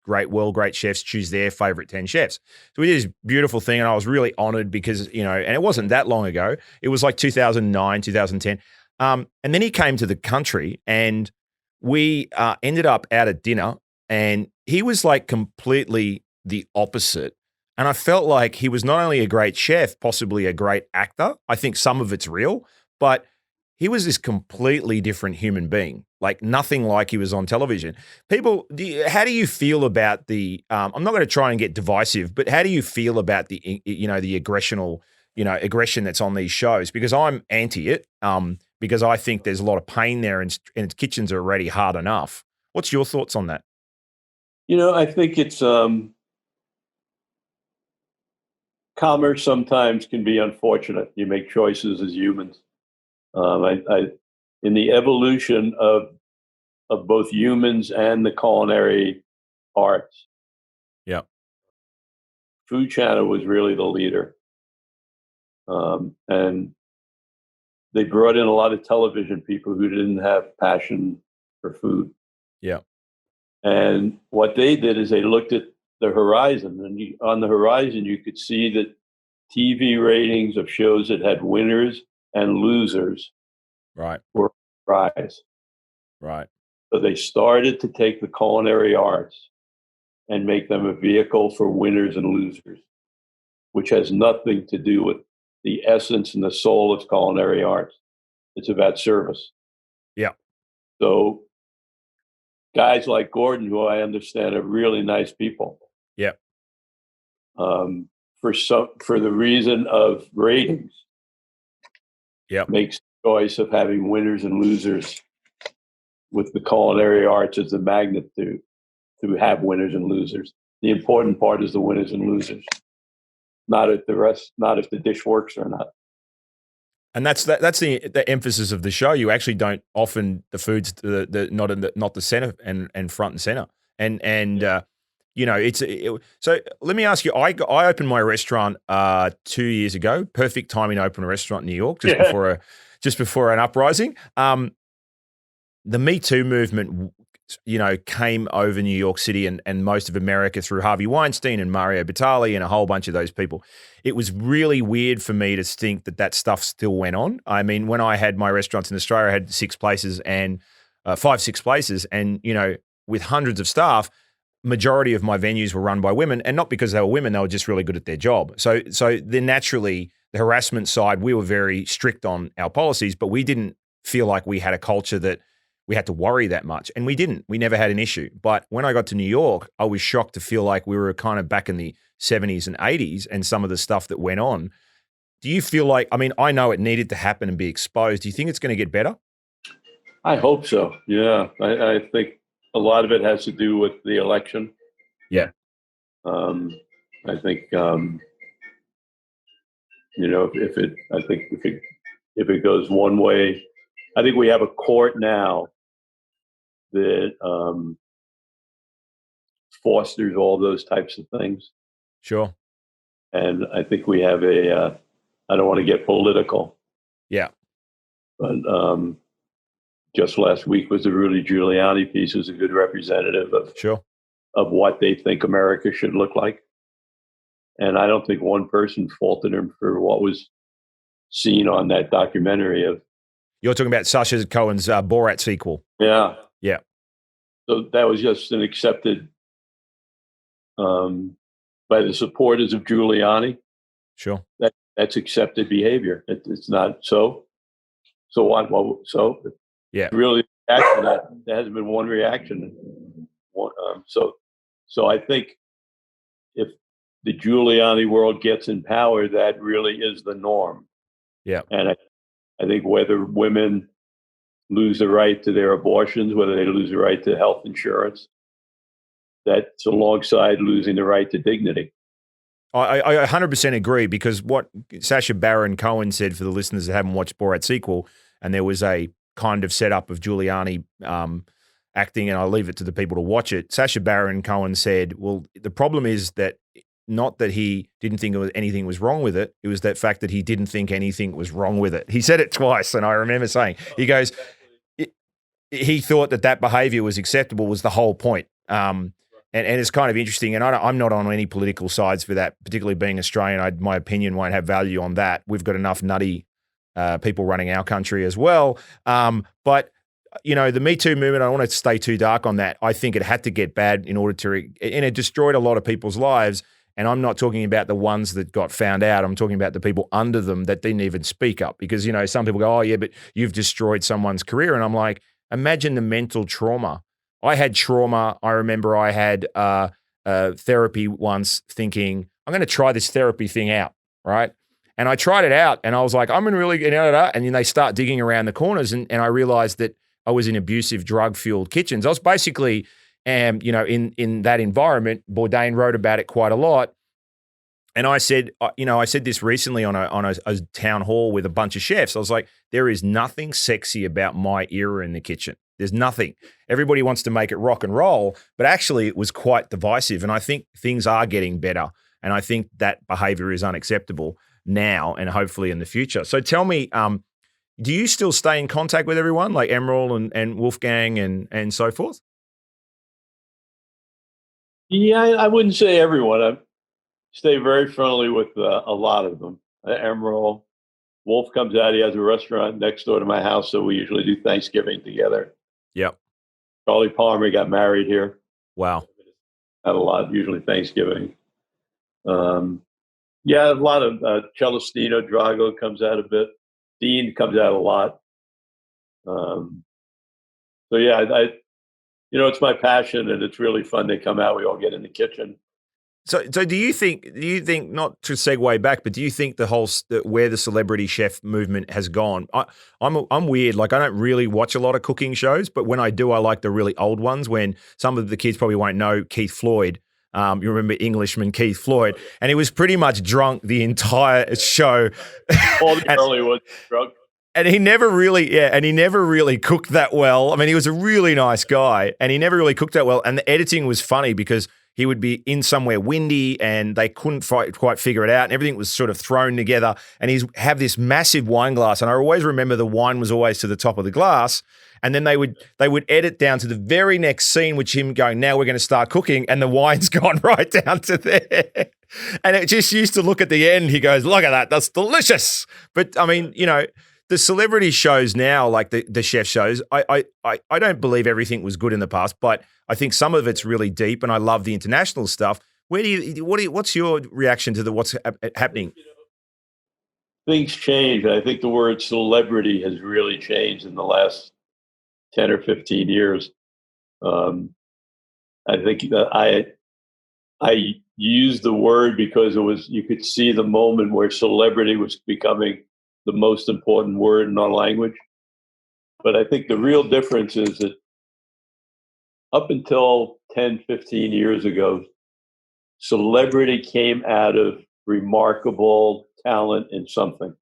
great chefs choose their favorite 10 chefs. So we did this beautiful thing. And I was really honored because, and it wasn't that long ago. It was like 2009, 2010. And then he came to the country and we ended up out at dinner and he was like completely the opposite. And I felt like he was not only a great chef, possibly a great actor. I think some of it's real, but he was this completely different human being, like nothing like he was on television. People, how do you feel about the, I'm not going to try and get divisive, but how do you feel about the aggression that's on these shows? Because I'm anti it, because I think there's a lot of pain there and kitchens are already hard enough. What's your thoughts on that? I think it's, commerce sometimes can be unfortunate. You make choices as humans. In the evolution of both humans and the culinary arts, yeah, Food Channel was really the leader, and they brought in a lot of television people who didn't have passion for food. Yeah, and what they did is they looked at the horizon, and on the horizon you could see that TV ratings of shows that had winners and losers right, were rise. Right. So they started to take the culinary arts and make them a vehicle for winners and losers, which has nothing to do with the essence and the soul of culinary arts. It's about service. Yeah. So guys like Gordon, who I understand are really nice people. Yeah. For the reason of ratings, makes the choice of having winners and losers with the culinary arts as the magnet to have winners and losers. The important part is the winners and losers, not if the dish works or not. And that's the emphasis of the show. You actually don't often the food's not the center and front and center. So let me ask you. I opened my restaurant 2 years ago. Perfect timing to open a restaurant in New York just before an uprising. The Me Too movement, came over New York City and most of America through Harvey Weinstein and Mario Batali and a whole bunch of those people. It was really weird for me to think that stuff still went on. I mean, when I had my restaurants in Australia, I had 6 places and 6 places, and with hundreds of staff. Majority of my venues were run by women, and not because they were women; they were just really good at their job. So then naturally, the harassment side, we were very strict on our policies, but we didn't feel like we had a culture that we had to worry that much, and we didn't. We never had an issue. But when I got to New York, I was shocked to feel like we were kind of back in the 70s and 80s, and some of the stuff that went on. Do you feel like? I mean, I know it needed to happen and be exposed. Do you think it's going to get better? I hope so. Yeah, I think a lot of it has to do with the election. Yeah. I think, if it goes one way, I think we have a court now that fosters all those types of things. Sure. And I think we have I don't want to get political. Yeah. But just last week was the Rudy Giuliani piece, who's a good representative of what they think America should look like. And I don't think one person faulted him for what was seen on that documentary of. You're talking about Sacha Cohen's Borat sequel. Yeah. Yeah. So that was just an accepted by the supporters of Giuliani. Sure. That's accepted behavior. It's not so. So what? Well, so yeah. Really, there hasn't been one reaction. So I think if the Giuliani world gets in power, that really is the norm. Yeah. And I think whether women lose the right to their abortions, whether they lose the right to health insurance. That's alongside losing the right to dignity. I 100% agree, because what Sacha Baron Cohen said, for the listeners that haven't watched Borat sequel, and there was a kind of setup of Giuliani acting, and I'll leave it to the people to watch it. Sacha Baron Cohen said, well, the problem is that not that he didn't think anything was wrong with it. It was that fact that he didn't think anything was wrong with it. He said it twice, and I remember saying, he goes, he thought that behavior was acceptable was the whole point. And it's kind of interesting, and I'm not on any political sides for that, particularly being Australian. My opinion won't have value on that. We've got enough nutty people running our country as well. But, the Me Too movement, I don't want to stay too dark on that. I think it had to get bad in order to, and it destroyed a lot of people's lives. And I'm not talking about the ones that got found out. I'm talking about the people under them that didn't even speak up, because, some people go, oh, yeah, but you've destroyed someone's career. And I'm like, imagine the mental trauma. I had trauma. I remember I had therapy once, thinking, I'm going to try this therapy thing out, right? And I tried it out, and I was like, I'm going to really get out of that. And then they start digging around the corners, and I realized that I was in abusive, drug-fueled kitchens. I was basically, in that environment. Bourdain wrote about it quite a lot. And I said, I said this recently on a town hall with a bunch of chefs. I was like, there is nothing sexy about my era in the kitchen. There's nothing. Everybody wants to make it rock and roll, but actually it was quite divisive. And I think things are getting better. And I think that behavior is unacceptable now and hopefully in the future. So tell me, do you still stay in contact with everyone like Emerald and Wolfgang and so forth? Yeah, I wouldn't say everyone. I stay very friendly with a lot of them. Emerald, Wolf comes out. He has a restaurant next door to my house, so we usually do Thanksgiving together. Yep. Charlie Palmer got married here. Wow. Had a lot, usually Thanksgiving. Yeah, a lot of Celestino Drago comes out a bit. Dean comes out a lot. So yeah, it's my passion, and it's really fun. They come out. We all get in the kitchen. So do you think, not to segue back, but do you think where the celebrity chef movement has gone? I'm weird. Like, I don't really watch a lot of cooking shows, but when I do, I like the really old ones when some of the kids probably won't know Keith Floyd. You remember Englishman Keith Floyd, and he was pretty much drunk the entire show. All the early ones drunk. And he never really cooked that well. I mean, he was a really nice guy, and he never really cooked that well. And the editing was funny because he would be in somewhere windy and they couldn't quite figure it out, and everything was sort of thrown together. And he'd have this massive wine glass, and I always remember the wine was always to the top of the glass. And then they would edit down to the very next scene, which him going, now we're going to start cooking, and the wine's gone right down to there. And it just used to look at the end. He goes, look at that, that's delicious. But I mean, the celebrity shows now, like the chef shows, I don't believe everything was good in the past, but I think some of it's really deep, and I love the international stuff. What's your reaction to what's happening? Things change. I think the word celebrity has really changed in the last 10 or 15 years. I think that I used the word because you could see the moment where celebrity was becoming the most important word in our language. But I think the real difference is that up until 10, 15 years ago, celebrity came out of remarkable talent in something.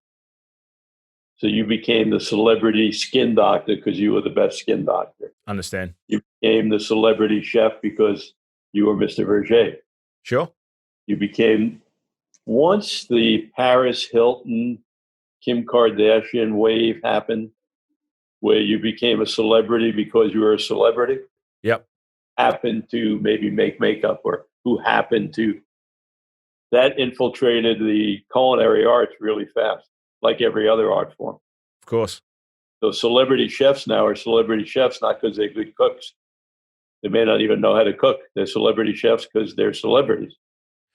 So you became the celebrity skin doctor because you were the best skin doctor. Understand. You became the celebrity chef because you were Mr. Verger. Sure. You became, once the Paris Hilton, Kim Kardashian wave happened, where you became a celebrity because you were a celebrity. Yep. Happened to maybe make makeup, or who happened to. That infiltrated the culinary arts really fast, like every other art form. Of course. So celebrity chefs now are celebrity chefs not because they're good cooks. They may not even know how to cook. They're celebrity chefs because they're celebrities.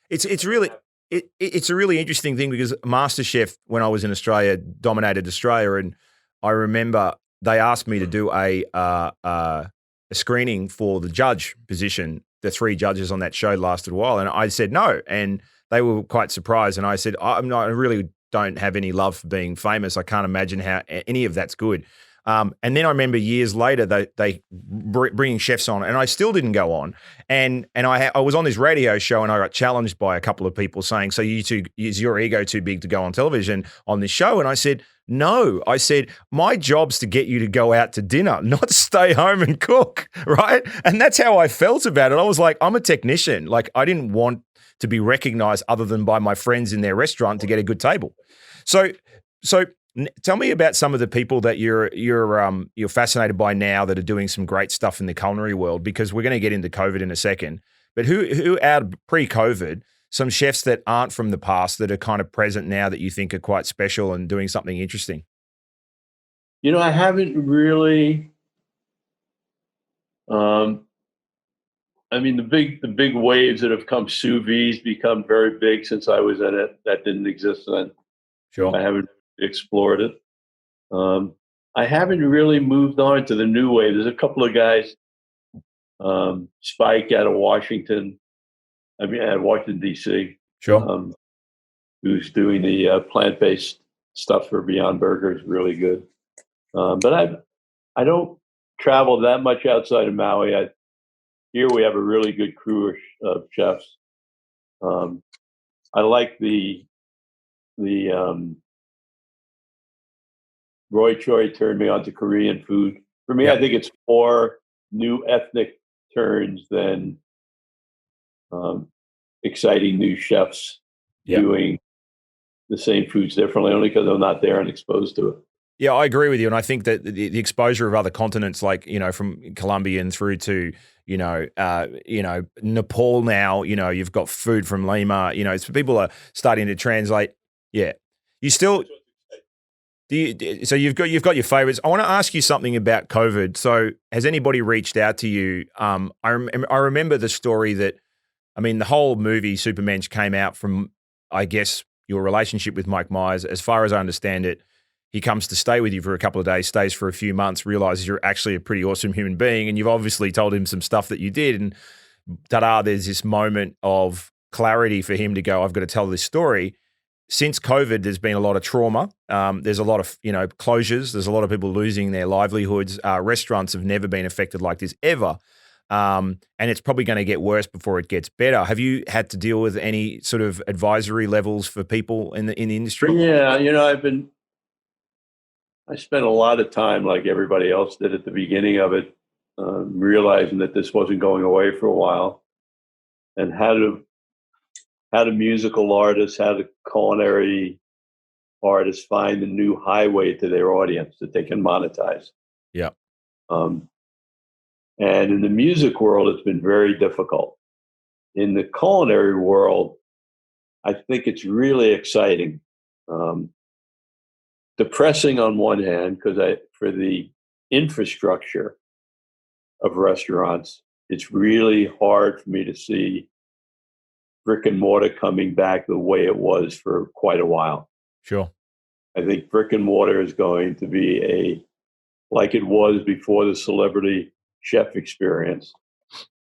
It's a really interesting thing, because MasterChef, when I was in Australia, dominated Australia, and I remember they asked me to do a screening for the judge position. The 3 judges on that show lasted a while, and I said no, and they were quite surprised. And I said, I really don't have any love for being famous. I can't imagine how any of that's good. And then I remember years later they bringing chefs on, and I still didn't go on. And I was on this radio show, and I got challenged by a couple of people saying, "So is your ego too big to go on television on this show?" And I said, "No." I said, "My job's to get you to go out to dinner, not stay home and cook." Right? And that's how I felt about it. I was like, I'm a technician. Like, I didn't want to be recognized other than by my friends in their restaurant to get a good table. So tell me about some of the people that you're fascinated by now that are doing some great stuff in the culinary world, because we're going to get into COVID in a second. But who out pre-COVID, some chefs that aren't from the past that are kind of present now that you think are quite special and doing something interesting? I haven't really. The big waves that have come, sous vide's become very big since I was in it. That didn't exist then. Sure. I haven't explored it. I haven't really moved on to the new wave. There's a couple of guys, Spike out of Washington, at Washington, D.C., Sure. who's doing the plant-based stuff for Beyond Burgers, really good. But I don't travel that much outside of Maui. Here we have a really good crew of chefs. I like the Roy Choi turned me on to Korean food. For me, Yep. I think it's more new ethnic turns than exciting new chefs Yep. doing the same foods differently, only because I'm not there and exposed to it. Yeah, I agree with you. And I think that the exposure of other continents, like, from Colombian through to, Nepal now, you've got food from Lima, so people are starting to translate. Yeah. You still, so you've got your favorites. I want to ask you something about COVID. So has anybody reached out to you? I remember the story that, the whole movie Supermensch came out from, I guess, your relationship with Mike Myers. As far as I understand it, he comes to stay with you for a couple of days, stays for a few months, realizes you're actually a pretty awesome human being, and you've obviously told him some stuff that you did, and there's this moment of clarity for him to go, I've got to tell this story. Since COVID, there's been a lot of trauma. There's a lot of, closures. There's a lot of people losing their livelihoods. Restaurants have never been affected like this ever. And it's probably going to get worse before it gets better. Have you had to deal with any sort of advisory levels for people in the industry? Yeah, I spent a lot of time, like everybody else did at the beginning of it, realizing that this wasn't going away for a while, and how do musical artists, how do culinary artists find a new highway to their audience that they can monetize. Yeah. And in the music world, it's been very difficult. In the culinary world, I think it's really exciting. Depressing on one hand, because for the infrastructure of restaurants, it's really hard for me to see brick and mortar coming back the way it was for quite a while. Sure. I think brick and mortar is going to be like it was before the celebrity chef experience,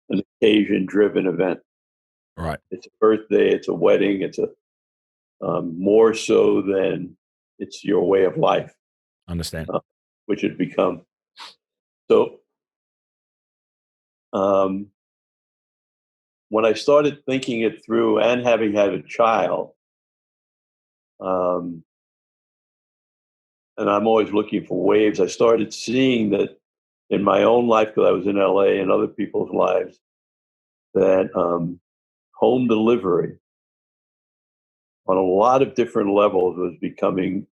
an occasion-driven event. Right. It's a birthday, it's a wedding, it's more so than it's your way of life. Understand. Which it become. So when I started thinking it through and having had a child, and I'm always looking for waves, I started seeing that in my own life, because I was in LA, and other people's lives, that home delivery on a lot of different levels was becoming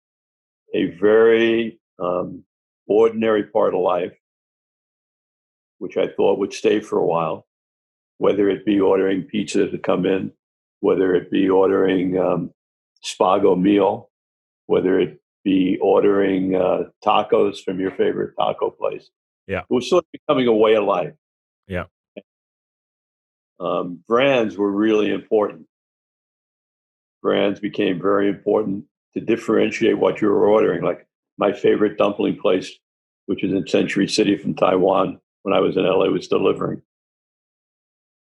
a very ordinary part of life, which I thought would stay for a while, whether it be ordering pizza to come in, whether it be ordering Spago meal, whether it be ordering tacos from your favorite taco place. Yeah. It was sort of becoming a way of life. Yeah. Brands were really important. Brands became very important to differentiate what you were ordering. Like my favorite dumpling place, which is in Century City from Taiwan, when I was in LA, was delivering.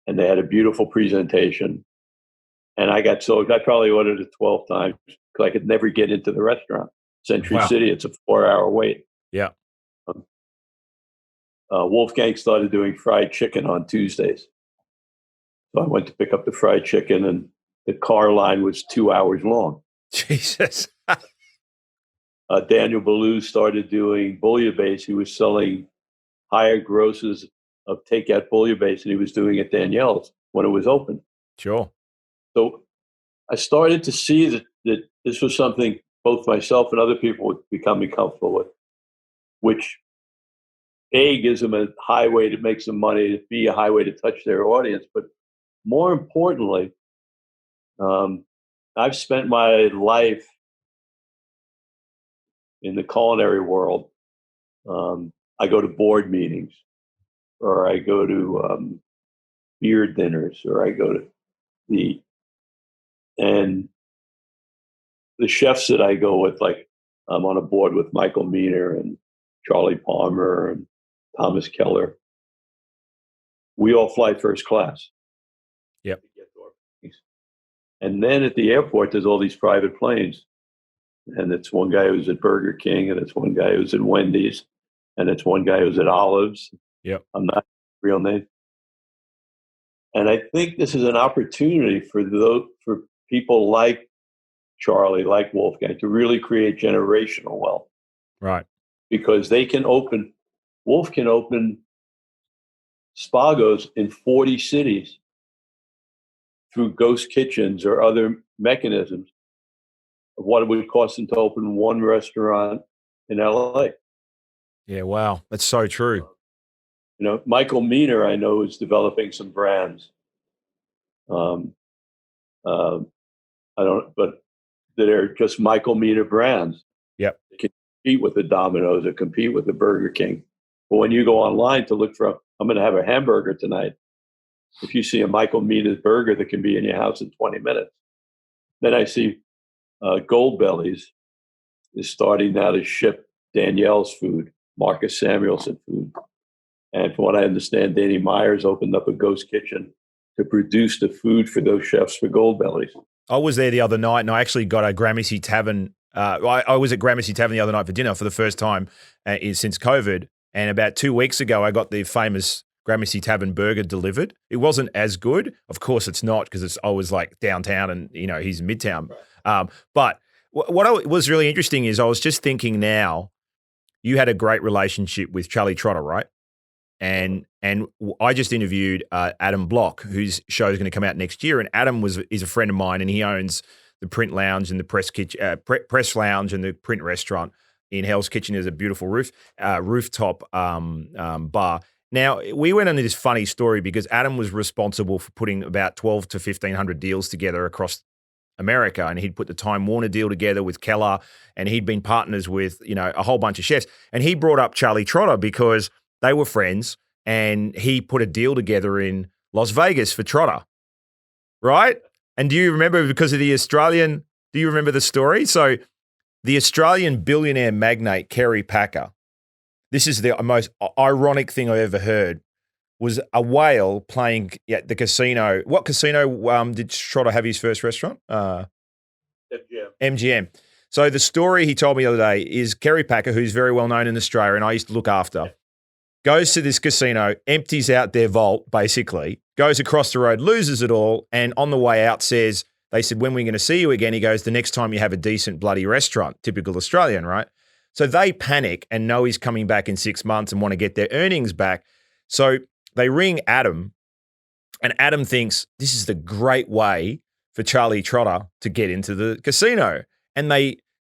And they had a beautiful presentation. And I probably ordered it 12 times because I could never get into the restaurant. Century Wow. City, it's a 4-hour wait. Yeah. Wolfgang started doing fried chicken on Tuesdays. So I went to pick up the fried chicken, and the car line was 2 hours long. Jesus. Daniel Ballou started doing bouillabaisse. He was selling higher grosses of takeout bouillabaisse, and he was doing it at Danielle's when it was open. Sure. So I started to see that this was something both myself and other people would becoming comfortable with, which A, gives them a highway to make some money, B, a highway to touch their audience. But more importantly, I've spent my life in the culinary world. I go to board meetings, or I go to beer dinners, or I go to and the chefs that I go with, like I'm on a board with Michael Meaner and Charlie Palmer and Thomas Keller. We all fly first class. Yep. And then at the airport, there's all these private planes. And it's one guy who's at Burger King, and it's one guy who's at Wendy's, and it's one guy who's at Olive's. Yep. I'm not real name. And I think this is an opportunity for people like Charlie, like Wolfgang, to really create generational wealth. Right. Because Wolf can open Spagos in 40 cities through ghost kitchens or other mechanisms of what it would cost them to open one restaurant in LA. Yeah, wow. That's so true. Michael Meaner, I know, is developing some brands. I don't, but that are just Michael Meaner brands. Yep. They can compete with the Domino's or compete with the Burger King. But when you go online to look for, I'm going to have a hamburger tonight, if you see a Michael Meaner burger that can be in your house in 20 minutes, then I see Goldbelly's is starting now to ship Danielle's food, Marcus Samuelson food. And from what I understand, Danny Myers opened up a ghost kitchen to produce the food for those chefs for Goldbelly's. I was there the other night, and I actually got a Gramercy Tavern. I was at Gramercy Tavern the other night for dinner for the first time since COVID. And about 2 weeks ago, I got the famous Gramercy Tavern burger delivered. It wasn't as good. Of course, it's not, because I was like downtown, and he's in Midtown. But what was really interesting is I was just thinking now, you had a great relationship with Charlie Trotter, right? And I just interviewed Adam Block, whose show is going to come out next year. And Adam is a friend of mine, and he owns the Print Lounge and the Press Lounge and the Print Restaurant in Hell's Kitchen. Is a beautiful rooftop bar. Now, we went into this funny story because Adam was responsible for putting about 12 to 1,500 deals together across America, and he'd put the Time Warner deal together with Keller, and he'd been partners with a whole bunch of chefs. And he brought up Charlie Trotter because they were friends, and he put a deal together in Las Vegas for Trotter, right? And do you remember, because of the Australian, do you remember the story? So the Australian billionaire magnate, Kerry Packer, this is the most ironic thing I've ever heard, was a whale playing at the casino. What casino did Trotter have his first restaurant? MGM. So the story he told me the other day is Kerry Packer, who's very well known in Australia, and I used to look after, goes to this casino, empties out their vault, basically, goes across the road, loses it all, and on the way out they said, when are we going to see you again? He goes, the next time you have a decent bloody restaurant. Typical Australian, right? So they panic and know he's coming back in 6 months and want to get their earnings back. So they ring Adam, and Adam thinks this is the great way for Charlie Trotter to get into the casino.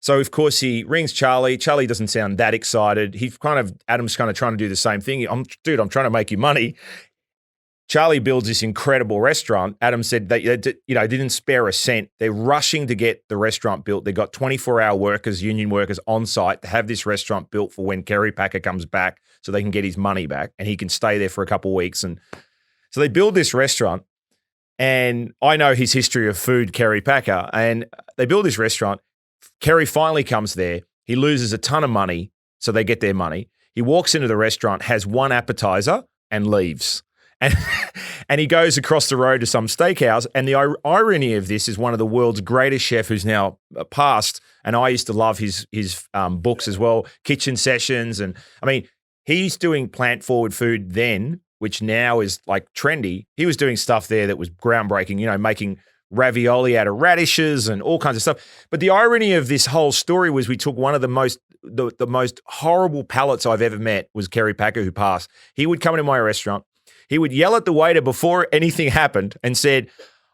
So of course he rings Charlie. Charlie doesn't sound that excited. Adam's kind of trying to do the same thing. I'm trying to make you money. Charlie builds this incredible restaurant. Adam said they didn't spare a cent. They're rushing to get the restaurant built. They got 24-hour workers, union workers on site to have this restaurant built for when Kerry Packer comes back, so they can get his money back and he can stay there for a couple of weeks. And so they build this restaurant, and I know his history of food, Kerry Packer, and they build this restaurant. Kerry finally comes there. He loses a ton of money, so they get their money. He walks into the restaurant, has one appetizer, and leaves. And he goes across the road to some steakhouse. And the irony of this is one of the world's greatest chef who's now passed. And I used to love his books as well, Kitchen Sessions. And I mean, he's doing plant-forward food then, which now is like trendy. He was doing stuff there that was groundbreaking, making ravioli out of radishes and all kinds of stuff. But the irony of this whole story was we took one of the most horrible palates I've ever met was Kerry Packer, who passed. He would come into my restaurant. He would yell at the waiter before anything happened and said,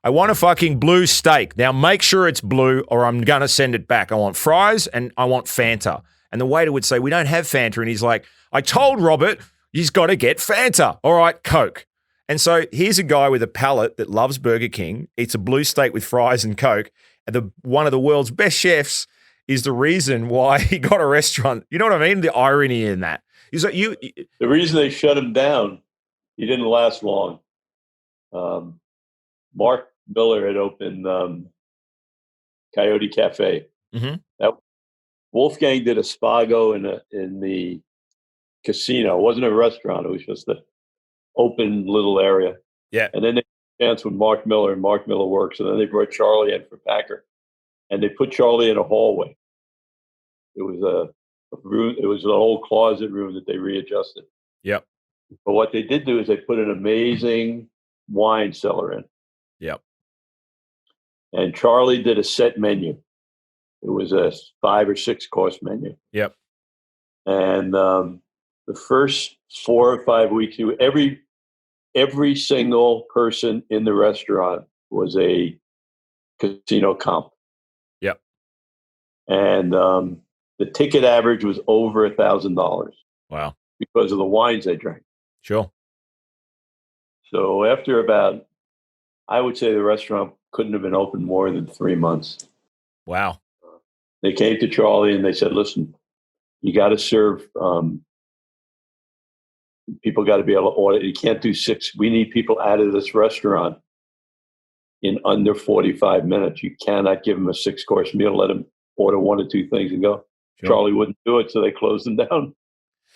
I want a fucking blue steak. Now make sure it's blue or I'm going to send it back. I want fries and I want Fanta. And the waiter would say, we don't have Fanta. And he's like, I told Robert, he's got to get Fanta. All right, Coke. And so here's a guy with a palate that loves Burger King, eats a blue steak with fries and Coke, and one of the world's best chefs is the reason why he got a restaurant. You know what I mean? The irony in that. Is that the reason they shut him down, he didn't last long. Mark Miller had opened Coyote Cafe. Mm-hmm. Wolfgang did a spago in the casino. It wasn't a restaurant. It was just an open little area. Yeah. And then they had a chance with Mark Miller, and Mark Miller works. And then they brought Charlie in for Packer. And they put Charlie in a hallway. It was a room. It was an old closet room that they readjusted. Yep. But what they did do is they put an amazing wine cellar in. Yep. And Charlie did a set menu. It was a 5 or 6 course menu. Yep. And the first 4 or 5 weeks, every single person in the restaurant was a casino comp. Yep. And the ticket average was over $1,000. Wow. Because of the wines they drank. Sure. So after about, I would say the restaurant couldn't have been open more than 3 months. Wow. They came to Charlie and they said, listen, you got to serve, people got to be able to order. You can't do 6. We need people out of this restaurant in under 45 minutes. You cannot give them a 6-course meal, let them order 1 or 2 things and go. Sure. Charlie wouldn't do it, so they closed them down.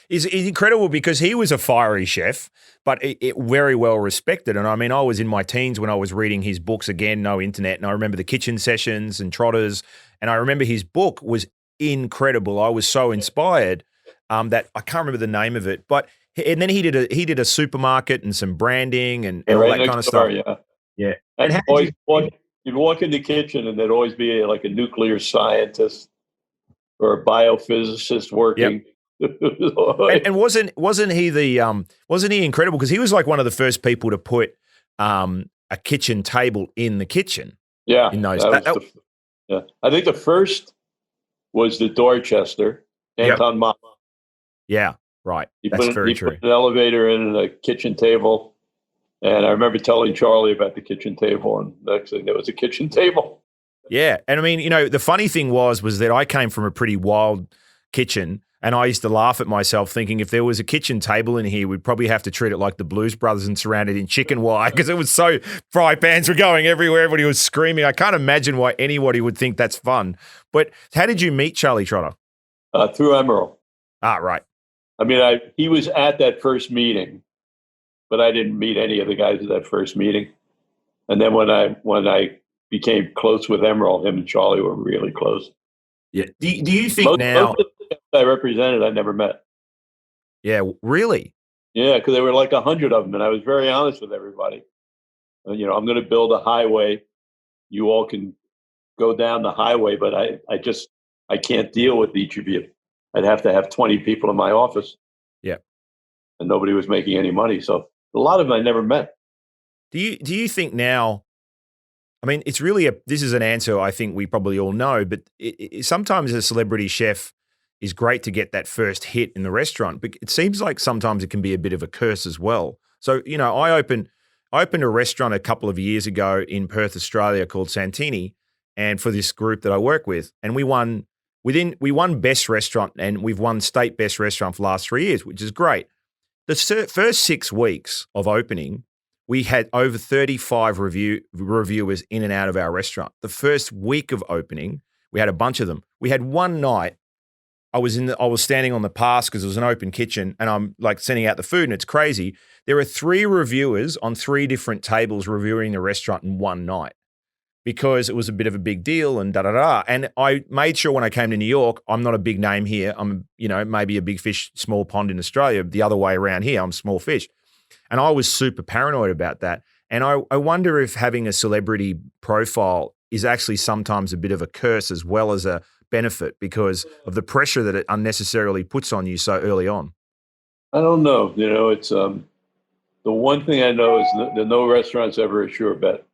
It's incredible because he was a fiery chef, but it very well respected. And I mean, I was in my teens when I was reading his books again, no internet. And I remember the kitchen sessions and trotters. And I remember his book was incredible. I was so inspired that I can't remember the name of it. And then he did a supermarket and some branding and all that kind of stuff. Yeah. And you'd walk in the kitchen and there'd always be like a nuclear scientist or a biophysicist working. Yep. And wasn't he incredible? Because he was like one of the first people to put a kitchen table in the kitchen. Yeah, in those. Yeah, I think the first was the Dorchester, Anton Mott. Yeah, right. That's very true. Put an elevator in and a kitchen table, and I remember telling Charlie about the kitchen table, and next thing there was a kitchen table. Yeah, and I mean, the funny thing was that I came from a pretty wild kitchen. And I used to laugh at myself thinking if there was a kitchen table in here, we'd probably have to treat it like the Blues Brothers and surround it in chicken wire because it was so fry pans were going everywhere. Everybody was screaming. I can't imagine why anybody would think that's fun. But how did you meet Charlie Trotter? Through Emerald. Ah, right. I mean, he was at that first meeting, but I didn't meet any of the guys at that first meeting. And then when I became close with Emerald, him and Charlie were really close. Yeah. Do you think now? I represented, I never met. Yeah, really? Yeah, because there were like 100 of them, and I was very honest with everybody. I'm going to build a highway. You all can go down the highway, but I can't deal with each of you. I'd have to have 20 people in my office. Yeah, and nobody was making any money, so a lot of them I never met. Do you think now? I mean, it's really this is an answer I think we probably all know, but sometimes a celebrity chef is great to get that first hit in the restaurant, but it seems like sometimes it can be a bit of a curse as well. So, I opened a restaurant a couple of years ago in Perth, Australia called Santini, and for this group that I work with, and we won best restaurant and we've won state best restaurant for the last 3 years, which is great. The first 6 weeks of opening, we had over 35 reviewers in and out of our restaurant. The first week of opening, we had a bunch of them. We had one night, I was standing on the pass because it was an open kitchen and I'm like sending out the food and it's crazy. There are 3 reviewers on 3 different tables reviewing the restaurant in one night. because it was a bit of a big deal and da-da-da. And I made sure when I came to New York, I'm not a big name here. I'm, maybe a big fish, small pond in Australia. The other way around here, I'm small fish. And I was super paranoid about that. And I wonder if having a celebrity profile is actually sometimes a bit of a curse as well as a benefit because of the pressure that it unnecessarily puts on you so early on. I don't know. It's the one thing I know is that no restaurant's ever a sure bet.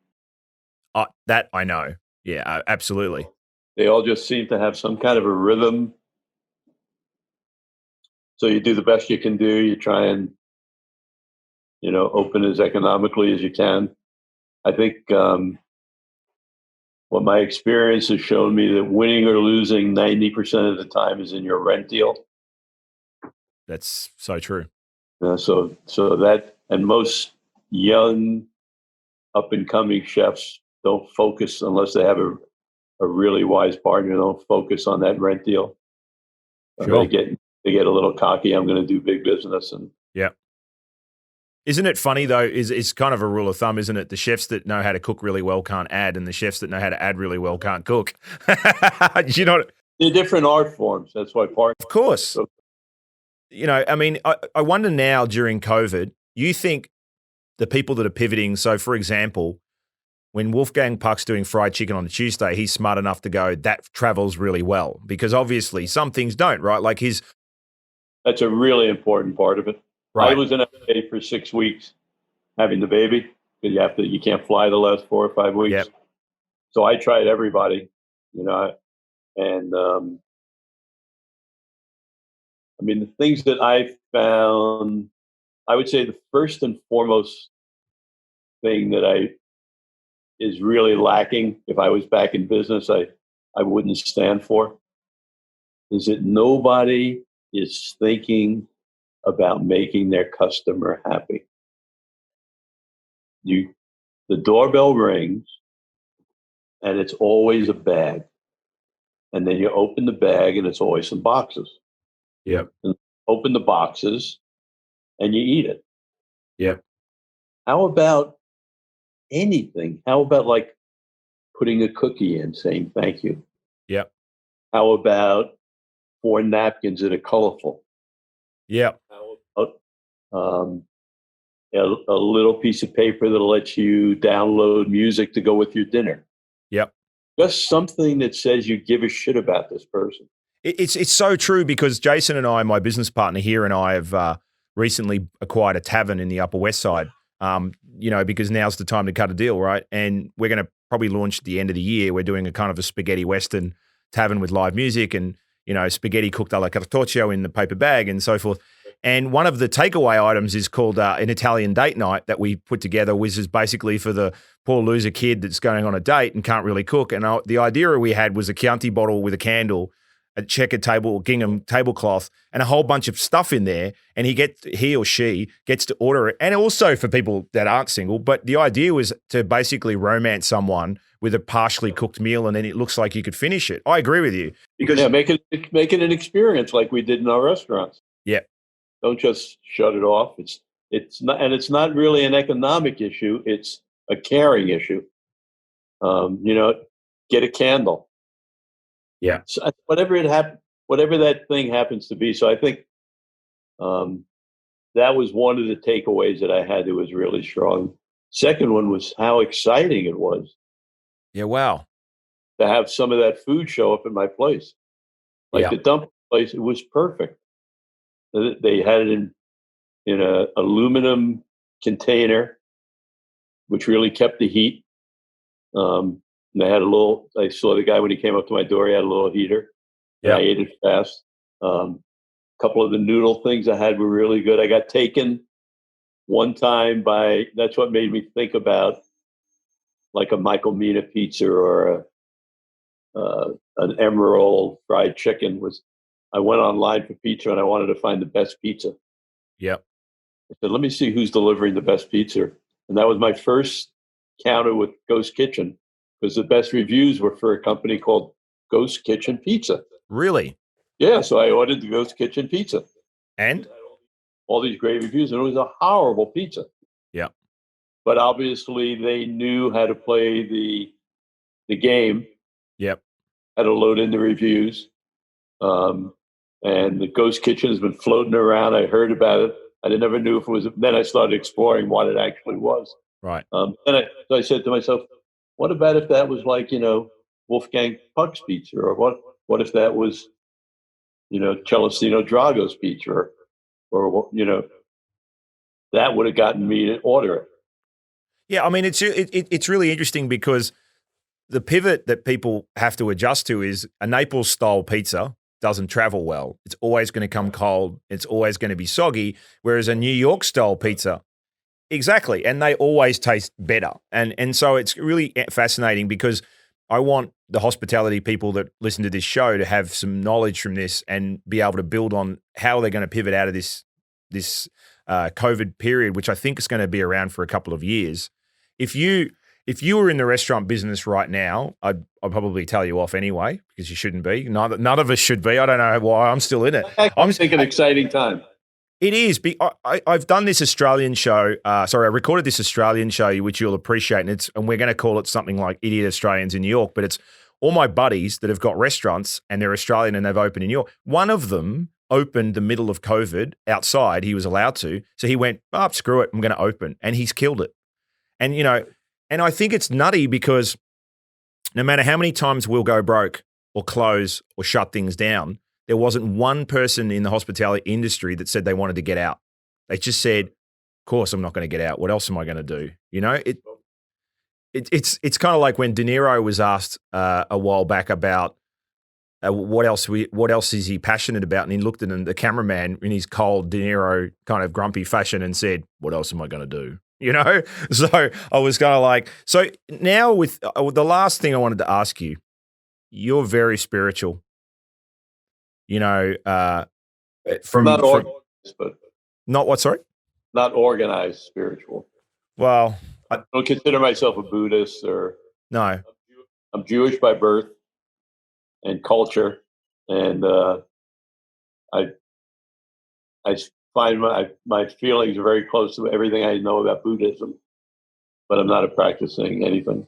That I know. Yeah, absolutely. They all just seem to have some kind of a rhythm. So you do the best you can do. You try and, open as economically as you can. I think what my experience has shown me that winning or losing 90% of the time is in your rent deal. That's so true. So that, and most young up and coming chefs don't focus unless they have a really wise partner. Don't focus on that rent deal. Sure. They get a little cocky. I'm going to do big business, and yeah. Isn't it funny though? It's kind of a rule of thumb, isn't it? The chefs that know how to cook really well can't add, and the chefs that know how to add really well can't cook. They're different art forms. That's why Of course. I wonder now during COVID, you think the people that are pivoting. So, for example, when Wolfgang Puck's doing fried chicken on a Tuesday, he's smart enough to go, that travels really well because obviously some things don't, right? Like that's a really important part of it. Right. I was in LA for 6 weeks having the baby because you can't fly the last 4 or 5 weeks. Yep. So I tried everybody, and the things that I found, I would say the first and foremost thing that is really lacking if I was back in business, I wouldn't stand for, is that nobody is thinking about making their customer happy. The doorbell rings and it's always a bag. And then you open the bag and it's always some boxes. Yep. And open the boxes and you eat it. Yep. How about anything? How about like putting a cookie in saying thank you? Yep. How about 4 napkins that are colorful? Yep. How about a little piece of paper that lets you download music to go with your dinner? Yep. Just something that says you give a shit about this person. It's so true because Jason and I, my business partner here, and I have recently acquired a tavern in the Upper West Side. Because now's the time to cut a deal, right? And we're going to probably launch at the end of the year. We're doing a kind of a spaghetti western tavern with live music and spaghetti cooked alla cartoccio in the paper bag and so forth. And one of the takeaway items is called an Italian date night that we put together, which is basically for the poor loser kid that's going on a date and can't really cook. And the idea we had was a Chianti bottle with a candle, a checkered table, gingham tablecloth, and a whole bunch of stuff in there. And he or she gets to order it. And also for people that aren't single, but the idea was to basically romance someone with a partially cooked meal, and then it looks like you could finish it. I agree with you. Because make it an experience like we did in our restaurants. Yeah. Don't just shut it off. It's not really an economic issue. It's a caring issue. Get a candle. Yeah. So whatever that thing happens to be. So I think that was one of the takeaways that I had that was really strong. Second one was how exciting it was. Yeah. Wow. To have some of that food show up at my place. Like the dumpling place, it was perfect. They had it in a aluminum container, which really kept the heat. And they had I saw the guy when he came up to my door, he had a little heater. Yeah. I ate it fast. A couple of the noodle things I had were really good. I got taken one time that's what made me think about like a Michael Mina pizza or an Emerald fried chicken. I went online for pizza and I wanted to find the best pizza. Yep. I said, let me see who's delivering the best pizza. And that was my first counter with Ghost Kitchen because the best reviews were for a company called Ghost Kitchen Pizza. Really? Yeah. So I ordered the Ghost Kitchen Pizza. And? All these great reviews. And it was a horrible pizza. Yeah. But obviously they knew how to play the the game. Yep. Had to load in the reviews. And the ghost kitchen has been floating around. I heard about it. I never knew if it was. Then I started exploring what it actually was. Right. So I said to myself, what about if that was like, Wolfgang Puck's pizza, or what if that was, Celestino Drago's pizza, or that would have gotten me to order it. Yeah, I mean, it's really interesting because the pivot that people have to adjust to is a Naples style pizza doesn't travel well. It's always going to come cold. It's always going to be soggy. Whereas a New York style pizza, exactly, and they always taste better. And so it's really fascinating because I want the hospitality people that listen to this show to have some knowledge from this and be able to build on how they're going to pivot out of this COVID period, which I think is going to be around for a couple of years. If you were in the restaurant business right now, I'd probably tell you off anyway because you shouldn't be. None of us should be. I don't know why I'm still in it. I'm thinking an exciting time. It is. I've done this Australian show. I recorded this Australian show, which you'll appreciate, and we're going to call it something like Idiot Australians in New York. But it's all my buddies that have got restaurants and they're Australian and they've opened in New York. One of them opened the middle of COVID outside. He was allowed to, so he went, screw it, I'm going to open, and he's killed it. And and I think it's nutty because no matter how many times we'll go broke or close or shut things down, there wasn't one person in the hospitality industry that said they wanted to get out. They just said, of course I'm not going to get out. What else am I going to do? It's kind of like when De Niro was asked a while back about what else is he passionate about? And he looked at the cameraman in his cold De Niro kind of grumpy fashion and said, what else am I going to do? So I was kind of like, so now with the last thing I wanted to ask you, you're very spiritual, from not organized, but not what, sorry? Not organized spiritual. Well, I don't consider myself a Buddhist no, I'm Jewish by birth and culture. And, I find my feelings are very close to everything I know about Buddhism, but I'm not a practicing anything.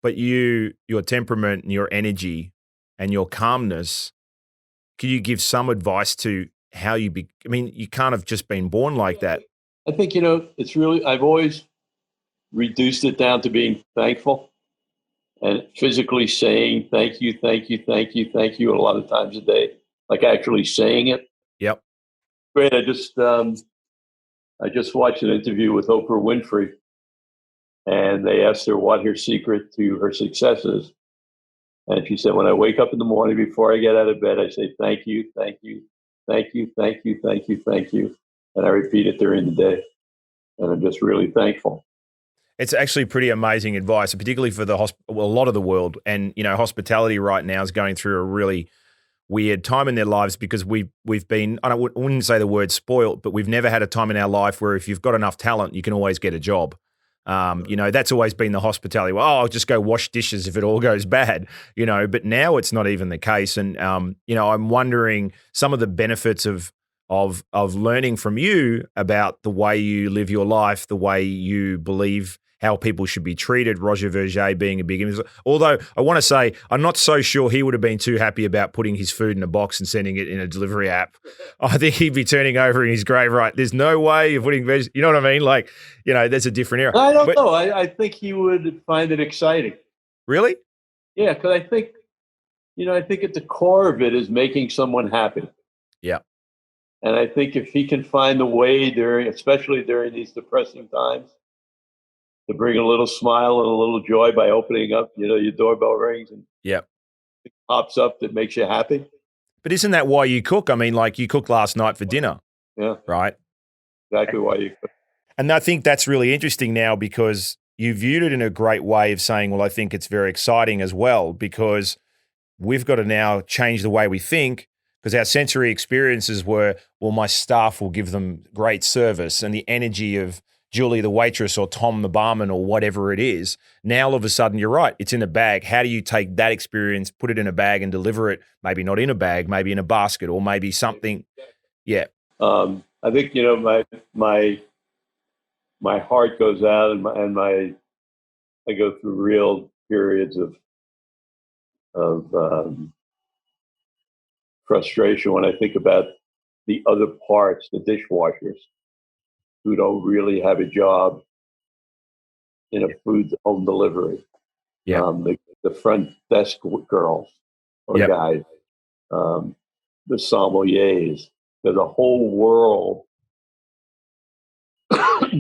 But your temperament and your energy and your calmness, could you give some advice to how you you can't have just been born like that. I think, it's really, I've always reduced it down to being thankful and physically saying thank you, thank you, thank you, thank you a lot of times a day, like actually saying it. Yep. Great. I just watched an interview with Oprah Winfrey, and they asked her what her secret to her success is. And she said, when I wake up in the morning before I get out of bed, I say, thank you, thank you, thank you, thank you, thank you, thank you. And I repeat it during the day. And I'm just really thankful. It's actually pretty amazing advice, particularly for a lot of the world. And, hospitality right now is going through a really weird time in their lives because we've been, I wouldn't say the word spoiled, but we've never had a time in our life where if you've got enough talent, you can always get a job. That's always been the hospitality. Well, I'll just go wash dishes if it all goes bad, but now it's not even the case. And, I'm wondering some of the benefits of learning from you about the way you live your life, the way you believe how people should be treated. Roger Verger being a big influence. Although I want to say, I'm not so sure he would have been too happy about putting his food in a box and sending it in a delivery app. I think he'd be turning over in his grave, right? There's no way of putting veg. You know what I mean? Like, there's a different era. I don't know. I think he would find it exciting. Really? Yeah, because I think at the core of it is making someone happy. Yeah. And I think if he can find the way especially during these depressing times, to bring a little smile and a little joy by opening up, your doorbell rings and it pops up that makes you happy. But isn't that why you cook? I mean, like you cooked last night for dinner. Yeah. Right? Exactly why you cook. And I think that's really interesting now because you viewed it in a great way of saying, well, I think it's very exciting as well because we've got to now change the way we think because our sensory experiences were, well, my staff will give them great service and the energy of Julie the waitress or Tom the barman or whatever it is. Now all of a sudden you're right, it's in a bag. How do you take that experience, put it in a bag and deliver it? Maybe not in a bag, maybe in a basket or maybe something. Yeah. I think my heart goes out and I go through real periods of of frustration when I think about the other parts, the dishwashers, who don't really have a job in a food home delivery. Yeah. The front desk girls or Yep. guys, the sommeliers. There's a whole world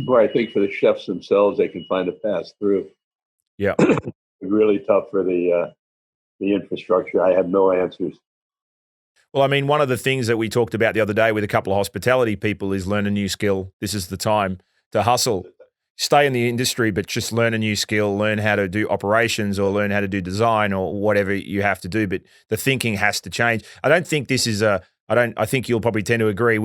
where I think for the chefs themselves, they can find a pass through. Yeah. It's really tough for the infrastructure. I have no answers. Well, I mean, one of the things that we talked about the other day with a couple of hospitality people is learn a new skill. This is the time to hustle. Stay in the industry, but just learn a new skill, learn how to do operations or learn how to do design or whatever you have to do. But the thinking has to change. I don't think this is I think you'll probably tend to agree.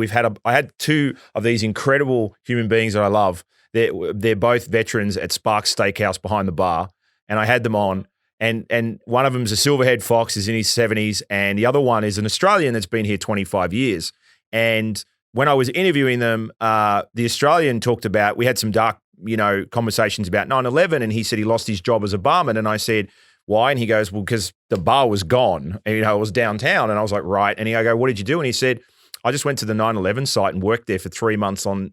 I had two of these incredible human beings that I love. They're both veterans at Sparks Steakhouse behind the bar, and I had them on. And one of them's a silverhead fox, is in his 70s, and the other one is an Australian that's been here 25 years. And when I was interviewing them, the Australian talked about, we had some dark, conversations about 9/11, and he said he lost his job as a barman. And I said, why? And he goes, well, because the bar was gone. And, it was downtown. And I was like, right. And I go, what did you do? And he said, I just went to the 9/11 site and worked there for 3 months on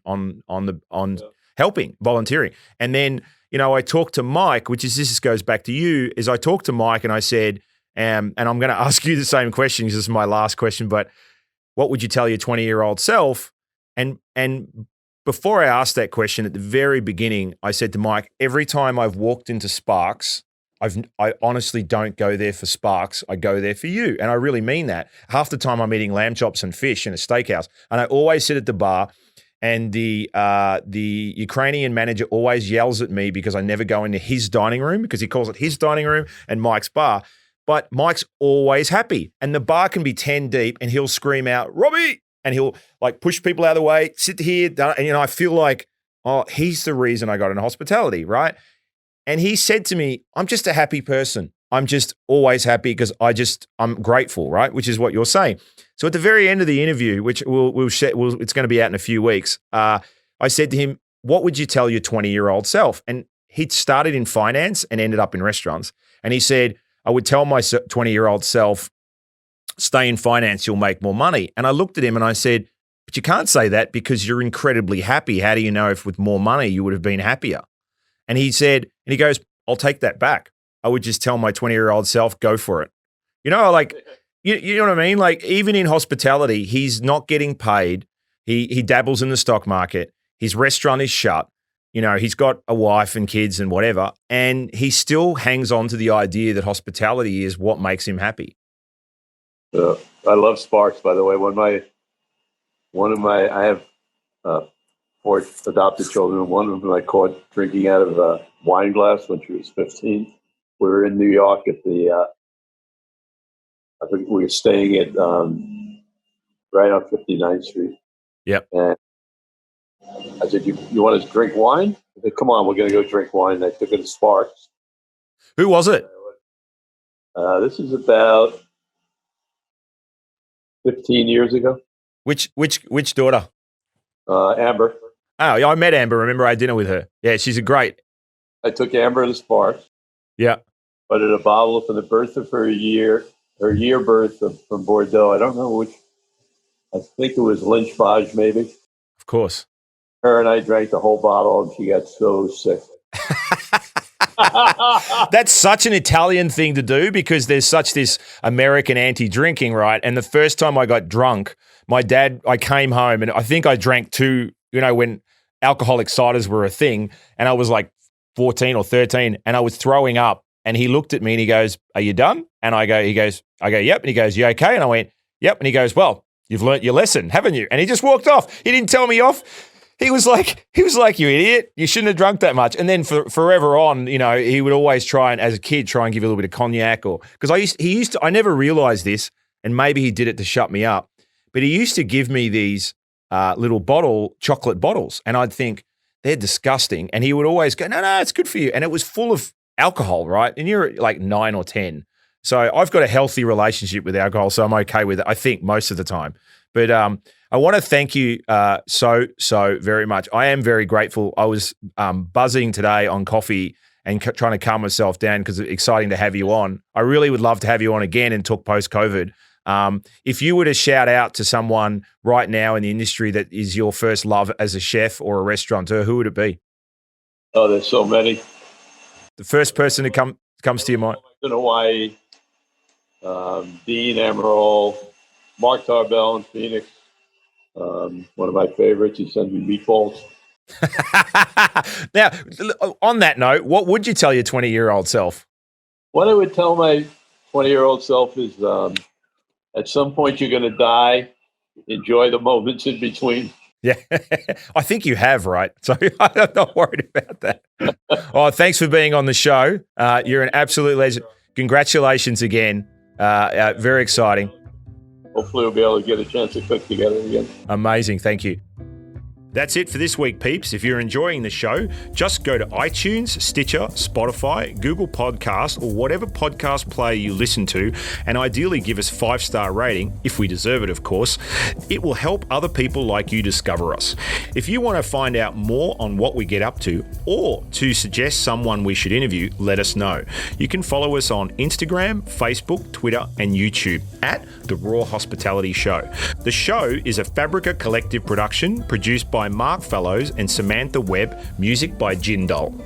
helping, volunteering. And then, I talked to Mike, this goes back to you, is I talked to Mike and I said, and I'm going to ask you the same question because this is my last question, but what would you tell your 20-year-old self? And before I asked that question at the very beginning, I said to Mike, every time I've walked into Sparks, I honestly don't go there for Sparks. I go there for you. And I really mean that. Half the time I'm eating lamb chops and fish in a steakhouse. And I always sit at the bar, and the Ukrainian manager always yells at me because I never go into his dining room, because he calls it his dining room and Mike's bar. But Mike's always happy. And the bar can be 10 deep and he'll scream out, Robbie! And he'll push people out of the way, sit here. And, I feel like, oh, he's the reason I got into hospitality, right? And he said to me, I'm just a happy person. I'm just always happy because I'm grateful, right? Which is what you're saying. So at the very end of the interview, which it's going to be out in a few weeks, I said to him, what would you tell your 20-year-old self? And he'd started in finance and ended up in restaurants. And he said, I would tell my 20-year-old self, stay in finance, you'll make more money. And I looked at him and I said, but you can't say that because you're incredibly happy. How do you know if with more money you would have been happier? And he goes, I'll take that back. I would just tell my 20-year-old self, go for it. You know what I mean? Like, even in hospitality, he's not getting paid. He dabbles in the stock market. His restaurant is shut. He's got a wife and kids and whatever. And he still hangs on to the idea that hospitality is what makes him happy. I love Sparks, by the way. I have 4 adopted children. One of them I caught drinking out of a wine glass when she was 15. We were in New York at I think we were staying at right on 59th Street. Yep. And I said, you want to drink wine? I said, come on, we're going to go drink wine. And I took her to Sparks. Who was it? This is about 15 years ago. Which daughter? Amber. Oh, yeah, I met Amber. Remember, I had dinner with her. Yeah, she's a great. I took Amber to Sparks. Yeah. But at a bottle for the birth of her year birth from Bordeaux. I don't know which. I think it was Lynch Bage, maybe. Of course. Her and I drank the whole bottle, and she got so sick. That's such an Italian thing to do because there's such this American anti-drinking, right? And the first time I got drunk, I came home and I think I drank 2, when alcoholic ciders were a thing, and I was like 14 or 13 and I was throwing up, and he looked at me and he goes, are you done? And I go, yep. And he goes, you okay? And I went, yep. And he goes, well, you've learnt your lesson, haven't you? And he just walked off. He didn't tell me off. He was like, you idiot. You shouldn't have drunk that much. And then forever on, he would always try and, as a kid, try and give you a little bit of cognac because I never realized this, and maybe he did it to shut me up, but he used to give me these little chocolate bottles, and I'd think they're disgusting. And he would always go, no, it's good for you. And it was full of alcohol, right? And you're like 9 or 10. So I've got a healthy relationship with alcohol, so I'm okay with it, I think, most of the time. But I want to thank you so very much. I am very grateful. I was buzzing today on coffee and trying to calm myself down because it's exciting to have you on. I really would love to have you on again and talk post-COVID. If you were to shout out to someone right now in the industry that is your first love as a chef or a restaurateur, who would it be? Oh, there's so many. The first person that comes to your mind. In Hawaii, Dean Emerald, Mark Tarbell in Phoenix. One of my favorites. He sends me meatballs. Now, on that note, what would you tell your 20-year-old self? What I would tell my 20-year-old self is at some point you're going to die. Enjoy the moments in between. Yeah, I think you have, right? So I'm not worried about that. Oh, thanks for being on the show. You're an absolute legend. Congratulations again. Very exciting. Hopefully we'll be able to get a chance to cook together again. Amazing. Thank you. That's it for this week, peeps. If you're enjoying the show, just go to iTunes, Stitcher, Spotify, Google Podcasts, or whatever podcast player you listen to, and ideally give us a 5-star rating, if we deserve it, of course. It will help other people like you discover us. If you want to find out more on what we get up to, or to suggest someone we should interview, let us know. You can follow us on Instagram, Facebook, Twitter, and YouTube at The Raw Hospitality Show. The show is a Fabrica Collective production produced by Mark Fellows and Samantha Webb, music by Jindal.